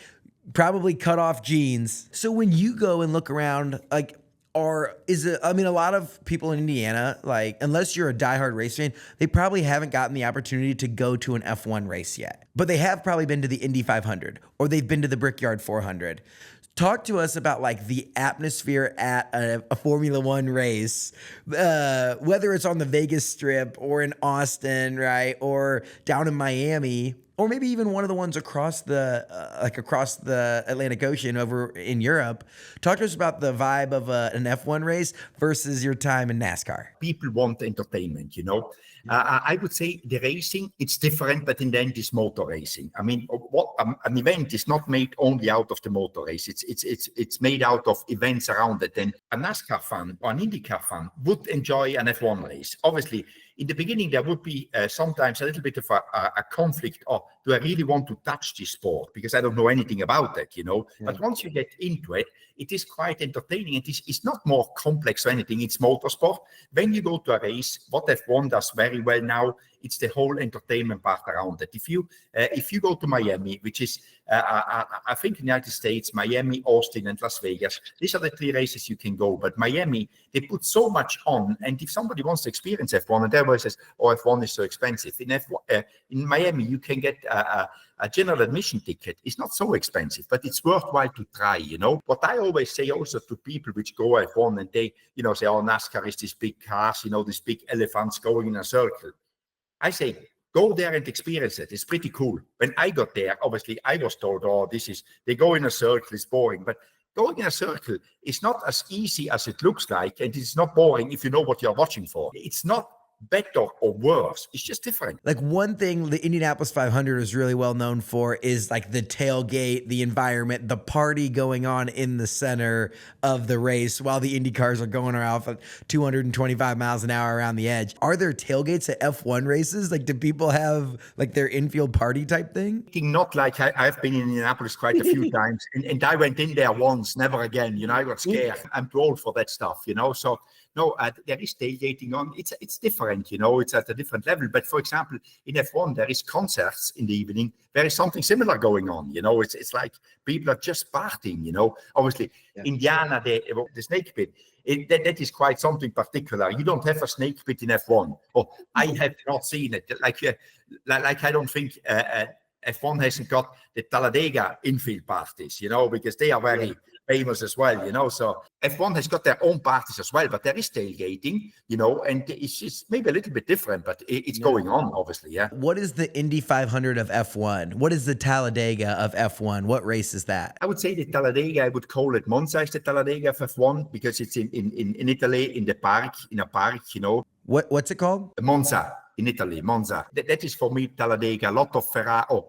probably cut off jeans. So when you go and look around, like, a lot of people in Indiana, like, unless you're a diehard race fan, they probably haven't gotten the opportunity to go to an F1 race yet. But they have probably been to the Indy 500 or they've been to the Brickyard 400. Talk to us about like the atmosphere at a Formula One race, whether it's on the Vegas Strip or in Austin, right, or down in Miami, or maybe even one of the ones across the Atlantic Ocean over in Europe. Talk to us about the vibe of an F1 race versus your time in NASCAR. People want entertainment, I would say the racing, it's different, but in the end, it's motor racing. I mean, an event is not made only out of the motor race. It's made out of events around it. And a NASCAR fan or an IndyCar fan would enjoy an F1 race. Obviously, in the beginning, there would be sometimes a little bit of a conflict. Oh, do I really want to touch this sport? Because I don't know anything about it, Yeah. But once you get into it, it is quite entertaining. It's not more complex or anything. It's motorsport. When you go to a race, what F1 does very well now it's the whole entertainment part around it. If you go to Miami, which is I think in the United States, Miami, Austin, and Las Vegas, these are the 3 races you can go. But Miami, they put so much on, and if somebody wants to experience F1, and everybody says, "Oh, F1 is so expensive." In Miami, you can get a general admission ticket. It's not so expensive, but it's worthwhile to try. What I always say also to people which go F1 and they, say, "Oh, NASCAR is these big cars, these big elephants going in a circle." I say, go there and experience it. It's pretty cool. When I got there, obviously, I was told, "Oh, they go in a circle, it's boring." But going in a circle is not as easy as it looks like, and it's not boring if you know what you're watching for. It's not better or worse. It's just different. Like one thing the Indianapolis 500 is really well known for is like the tailgate, the environment, the party going on in the center of the race while the Indy cars are going around at 225 miles an hour around the edge. Are there tailgates at F1 races? Like, do people have like their infield party type thing? Not like I've been in Indianapolis quite a few times, and I went in there once, never again. I got scared. I'm too old for that stuff, So no, there is tailgating on. It's different, it's at a different level. But for example, in F1, there is concerts in the evening. There is something similar going on, it's like people are just partying, Obviously, yeah. Indiana, the snake pit, that is quite something particular. You don't have a snake pit in F1. Oh, I have not seen it. Like I don't think F1 hasn't got the Talladega infield parties, because they are very famous as well, So F1 has got their own parties as well, but there is tailgating, and it's just maybe a little bit different, but it's going on, obviously, yeah. What is the Indy 500 of F1? What is the Talladega of F1? What race is that? I would say the Talladega, I would call it Monza is the Talladega of F1 because it's in Italy, in a park, What's it called? Monza, in Italy, Monza. That is for me Talladega. A lot of Ferrari.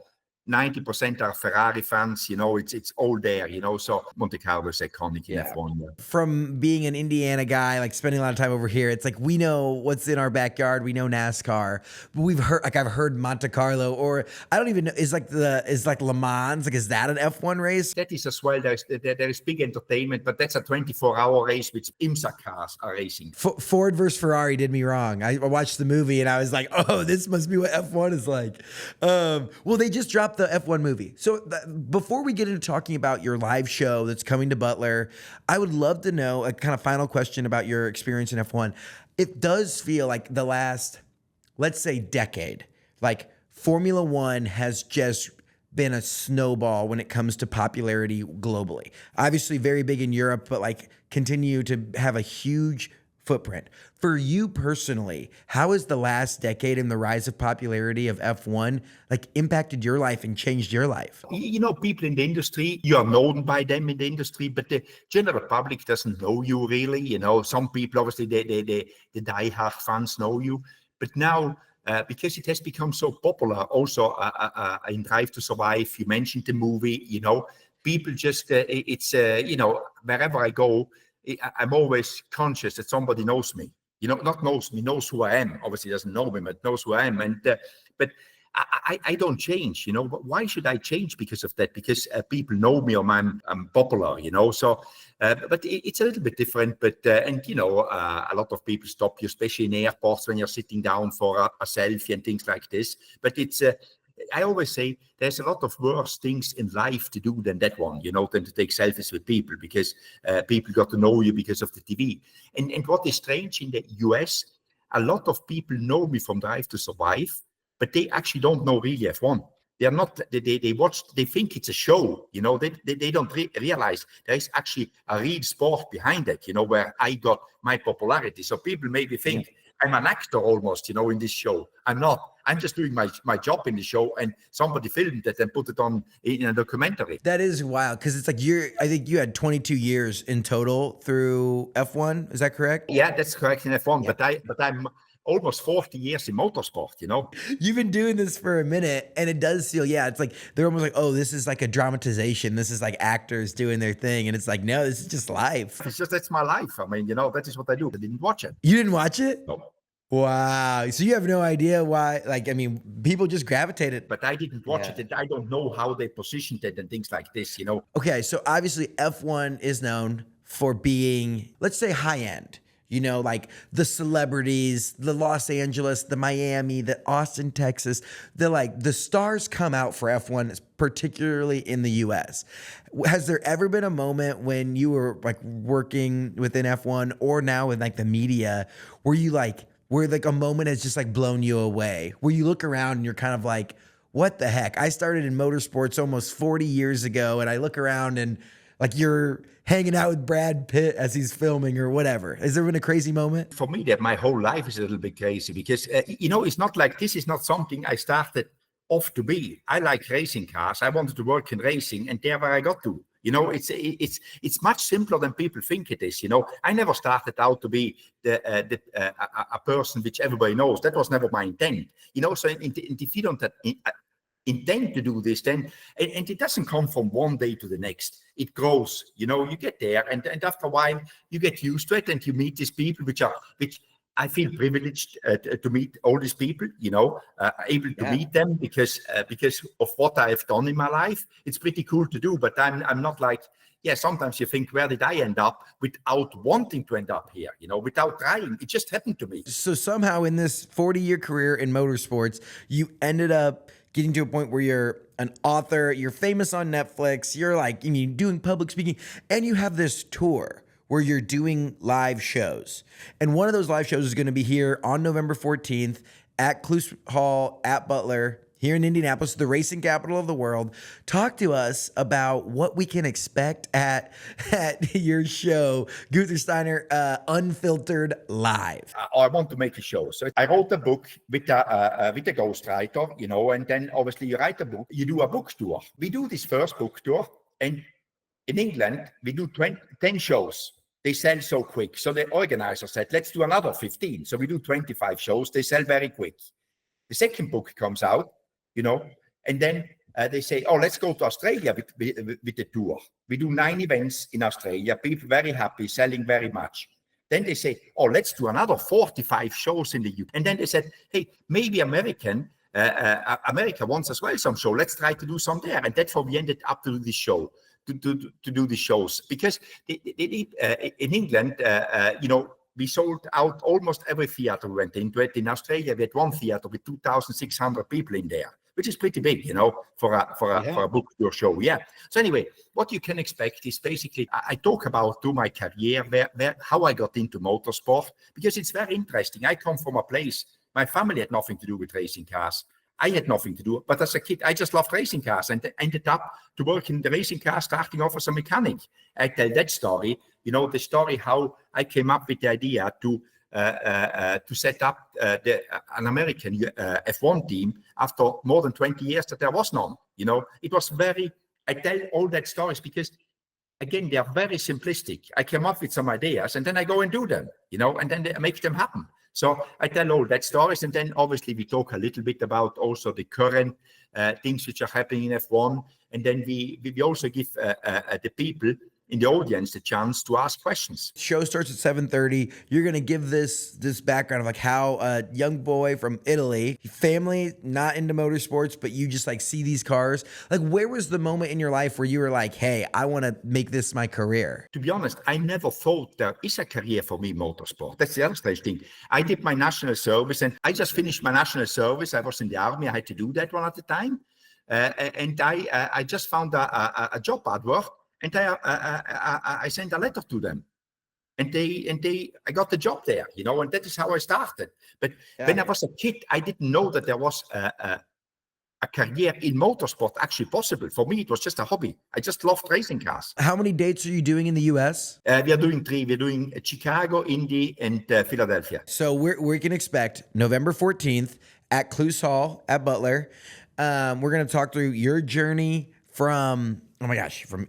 90% are Ferrari fans, it's all there, so Monte Carlo is iconic in F1. Yeah. From being an Indiana guy, like spending a lot of time over here, it's like we know what's in our backyard, we know NASCAR, but I've heard Monte Carlo, or I don't even know, is like Le Mans, like is that an F1 race? That is as well, there is big entertainment, but that's a 24-hour race which IMSA cars are racing. Ford versus Ferrari did me wrong. I watched the movie and I was like, oh, this must be what F1 is like. Well, they just dropped the F1 movie. So before we get into talking about your live show that's coming to Butler, I would love to know a kind of final question about your experience in F1. It does feel like the last, let's say, decade, like Formula One has just been a snowball when it comes to popularity globally. Obviously very big in Europe, but like continue to have a huge footprint. For you personally, how has the last decade and the rise of popularity of F1 like impacted your life and changed your life? People in the industry, you are known by them in the industry, but the general public doesn't know you really. Some people, obviously, the diehard fans know you. But now, because it has become so popular, also in Drive to Survive, you mentioned the movie, people just, wherever I go, I'm always conscious that somebody knows me. Not knows me, knows who I am. Obviously doesn't know me, but knows who I am. And but I don't change. But why should I change because of that? Because people know me or I'm popular. So, but it's a little bit different. But a lot of people stop you, especially in airports when you're sitting down for a selfie and things like this. But it's. I always say there's a lot of worse things in life to do than that one, than to take selfies with people because people got to know you because of the TV. And what is strange in the US, a lot of people know me from Drive to Survive, but they actually don't know really F1. They are not. They watch. They think it's a show. They don't realize there is actually a real sport behind it. Where I got my popularity. So people maybe think I'm an actor almost. In this show. I'm not. I'm just doing my job in the show, and somebody filmed it and put it on in a documentary. That is wild because it's like I think you had 22 years in total through F1. Is that correct? Yeah, that's correct in F1. Yeah. But I'm almost 40 years in motorsport. You've been doing this for a minute, and it does feel it's like they're almost like, oh, this is like a dramatization. This is like actors doing their thing, and it's like, no, this is just life. It's just that's my life. I mean, that is what I do. I didn't watch it. You didn't watch it? No. Wow. So you have no idea why, people just gravitated. But I didn't watch it, and I don't know how they positioned it and things like this, Okay, so obviously F1 is known for being, let's say, high end. You know, like the celebrities, the Los Angeles, the Miami, the Austin, Texas, the stars come out for F1, particularly in the US. Has there ever been a moment when you were like working within F1 or now in like the media where a moment has just like blown you away, where you look around and you're kind of like, what the heck? I started in motorsports almost 40 years ago, and I look around and like you're hanging out with Brad Pitt as he's filming or whatever. Has there been a crazy moment? For me, that my whole life is a little bit crazy because, it's not like this is not something I started off to be. I like racing cars. I wanted to work in racing, and there where I got to. It's much simpler than people think it is. I never started out to be a person which everybody knows. That was never my intent. So if you don't intend to do this, then and it doesn't come from one day to the next. It grows. You get there, and after a while you get used to it, and you meet these people which I feel privileged to meet all these people, able to meet them because of what I have done in my life. It's pretty cool to do, but I'm not like, sometimes you think, where did I end up without wanting to end up here, without trying. It just happened to me. So somehow in this 40-year career in motorsports, you ended up getting to a point where you're an author, you're famous on Netflix, you're like, doing public speaking, and you have this tour where you're doing live shows. And one of those live shows is going to be here on November 14th at Cluse Hall at Butler here in Indianapolis, the racing capital of the world. Talk to us about what we can expect at your show, Guenther Steiner, Unfiltered Live. I want to make a show. So I wrote a book with a ghostwriter, and then obviously you write a book, you do a book tour. We do this first book tour, and in England, we do 10 shows. They sell so quick. So the organizer said, let's do another 15. So we do 25 shows. They sell very quick. The second book comes out, and then they say, oh, let's go to Australia with the tour. We do 9 events in Australia. People very happy, selling very much. Then they say, oh, let's do another 45 shows in the UK. And then they said, hey, maybe America wants as well some show. Let's try to do some there. And that's how we ended up to do this show. To do the shows, because in England, we sold out almost every theater we went into it. In Australia, we had one theater with 2,600 people in there, which is pretty big, for a book tour show. Yeah. So anyway, what you can expect is basically I talk about through my career, how I got into motorsport, because it's very interesting. I come from a place, my family had nothing to do with racing cars. I had nothing to do, but as a kid, I just loved racing cars and ended up to work in the racing car, starting off as a mechanic. I tell that story, the story how I came up with the idea to set up an American F1 team after more than 20 years that there was none. It was I tell all that stories because, again, they are very simplistic. I came up with some ideas and then I go and do them, and then they make them happen. So I tell all that stories, and then obviously we talk a little bit about also the current things which are happening in F1, and then we also give the people in the audience the chance to ask questions. Show starts at 7:30. You're gonna give this background of like how a young boy from Italy, family not into motorsports, but you just like see these cars. Like, where was the moment in your life where you were like, hey, I want to make this my career? To be honest, I never thought there is a career for me, motorsport. That's the other strange thing. I did my national service, and I just finished my national service. I was in the army. I had to do that one at the time, and I just found a job advert. And I sent a letter to them, and I got the job there, and that is how I started. But when I was a kid, I didn't know that there was a career in motorsport actually possible. For me, it was just a hobby. I just loved racing cars. How many dates are you doing in the U.S.? We are doing 3. We're doing Chicago, Indy, and Philadelphia. So we can expect November 14th at Cluse Hall at Butler. We're going to talk through your journey from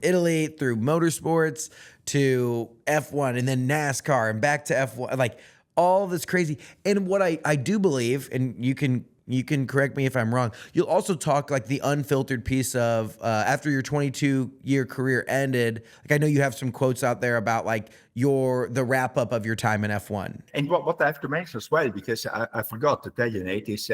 Italy through motorsports to F1 and then NASCAR and back to F1, like all this crazy. And what I do believe, and you can correct me if I'm wrong, you'll also talk like the unfiltered piece of after your 22-year career ended. Like, I know you have some quotes out there about like the wrap up of your time in F1. And what I have to mention as well, because I forgot to tell you, Nate, is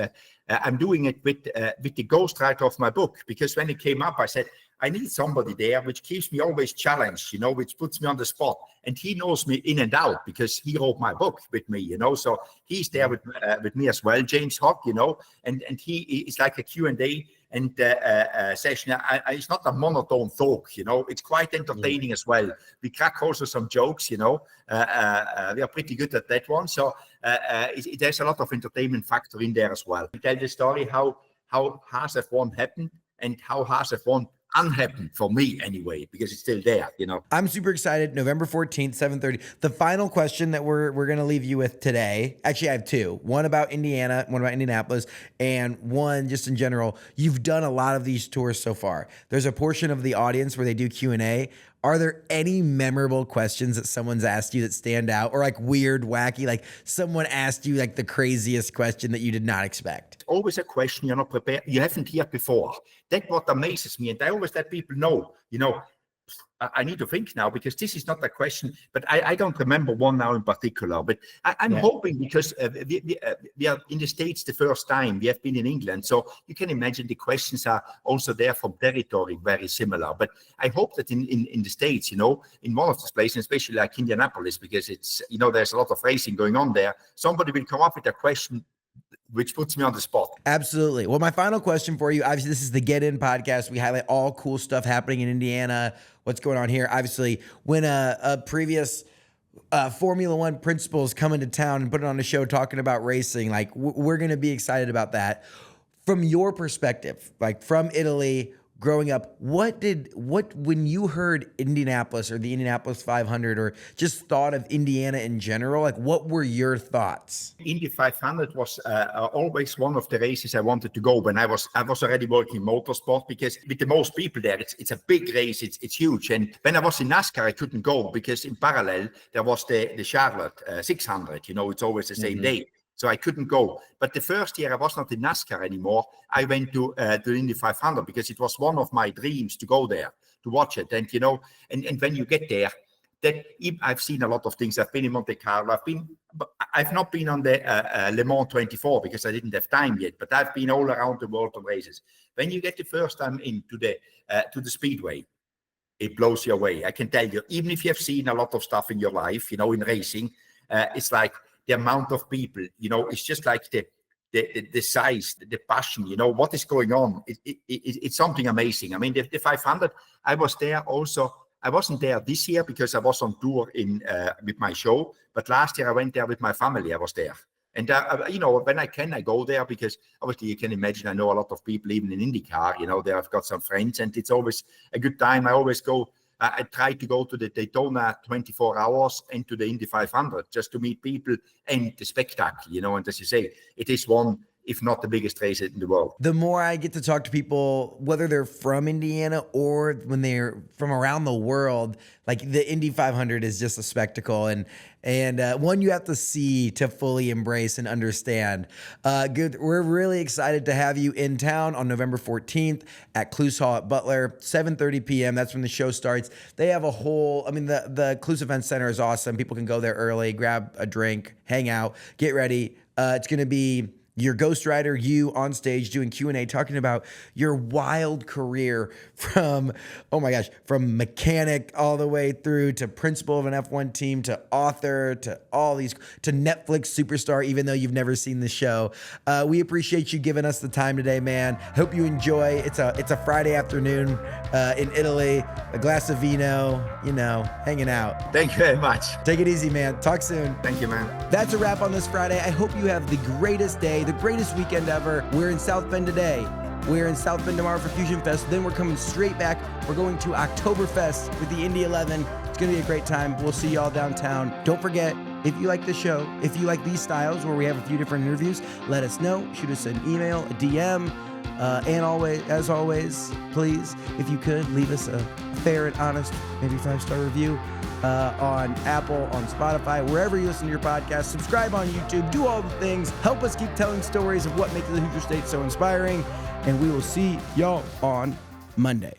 I'm doing it with the ghostwriter of my book, because when it came up, I said, I need somebody there which keeps me always challenged, which puts me on the spot. And he knows me in and out because he wrote my book with me, so he's there with me as well, James Hock, and he is like a Q&A and session. It's not a monotone talk, it's quite entertaining as well. We crack also some jokes, we are pretty good at that one. So there's a lot of entertainment factor in there as well. We tell the story how Haas F1 happened and how Haas F1 unhappened for me anyway, because it's still there, I'm super excited. November 14th, 7:30. The final question that we're going to leave you with today. Actually, I have two. One about Indiana, one about Indianapolis, and one just in general. You've done a lot of these tours so far. There's a portion of the audience where they do Q&A. Are there any memorable questions that someone's asked you that stand out, or like weird, wacky, like someone asked you like the craziest question that you did not expect? Always a question you're not prepared, you haven't heard before. That's what amazes me. And I always let people know, I need to think now, because this is not a question, but I don't remember one now in particular. But I'm hoping, because we are in the States the first time, we have been in England. So you can imagine the questions are also there from territory very similar. But I hope that in the States, in one of those places, especially like Indianapolis, because it's, there's a lot of racing going on there, somebody will come up with a question which puts me on the spot. Absolutely. Well, my final question for you, obviously, this is the Get In podcast. We highlight all cool stuff happening in Indiana, what's going on here. Obviously, when a previous Formula One principal is coming to town and putting on a show talking about racing, like we're going to be excited about that. From your perspective, like from Italy, growing up, when you heard Indianapolis or the Indianapolis 500 or just thought of Indiana in general, like what were your thoughts? Indy 500 was always one of the races I wanted to go when I was already working motorsport, because with the most people there, it's a big race, it's huge. And when I was in NASCAR, I couldn't go because in parallel there was the Charlotte 600. It's always the same day. So I couldn't go. But the first year I was not in NASCAR anymore. I went to Indy 500 because it was one of my dreams to go there, to watch it. And, and when you get there, I've seen a lot of things. I've been in Monte Carlo. I've not been on the Le Mans 24 because I didn't have time yet, but I've been all around the world on races. When you get the first time into to the Speedway, it blows you away. I can tell you, even if you have seen a lot of stuff in your life, in racing, it's like, the amount of people, it's just like the size, the passion, what is going on. It's something amazing. I mean, the 500, I was there also. I wasn't there this year because I was on tour with my show. But last year I went there with my family. I was there. And, when I can, I go there because obviously you can imagine I know a lot of people, even in IndyCar, there I've got some friends and it's always a good time. I always go. I try to go to the Daytona 24 hours and to the Indy 500 just to meet people and the spectacle, and as you say, it is one, if not the biggest race in the world. The more I get to talk to people, whether they're from Indiana or when they're from around the world, like the Indy 500 is just a spectacle and one you have to see to fully embrace and understand. Good. We're really excited to have you in town on November 14th at Cluse Hall at Butler, 7:30 p.m. That's when the show starts. They have a whole, the Cluse Event Center is awesome. People can go there early, grab a drink, hang out, get ready. It's going to be your ghostwriter, you on stage doing Q&A, talking about your wild career from mechanic all the way through to principal of an F1 team, to author, to all these, to Netflix superstar, even though you've never seen the show. We appreciate you giving us the time today, man. Hope you enjoy. It's a Friday afternoon in Italy, a glass of vino, hanging out. Thank you very much. Take it easy, man. Talk soon. Thank you, man. That's a wrap on this Friday. I hope you have the greatest day, the greatest weekend ever. We're in South Bend today. We're in South Bend tomorrow for Fusion Fest. Then we're coming straight back. We're going to Oktoberfest with the Indy 11. It's going to be a great time. We'll see y'all downtown. Don't forget, if you like the show, if you like these styles where we have a few different interviews, let us know. Shoot us an email, a DM. And as always, please, if you could, leave us a fair and honest, maybe 5-star review on Apple, on Spotify, wherever you listen to your podcast. Subscribe on YouTube. Do all the things. Help us keep telling stories of what makes the Hoosier State so inspiring. And we will see y'all on Monday.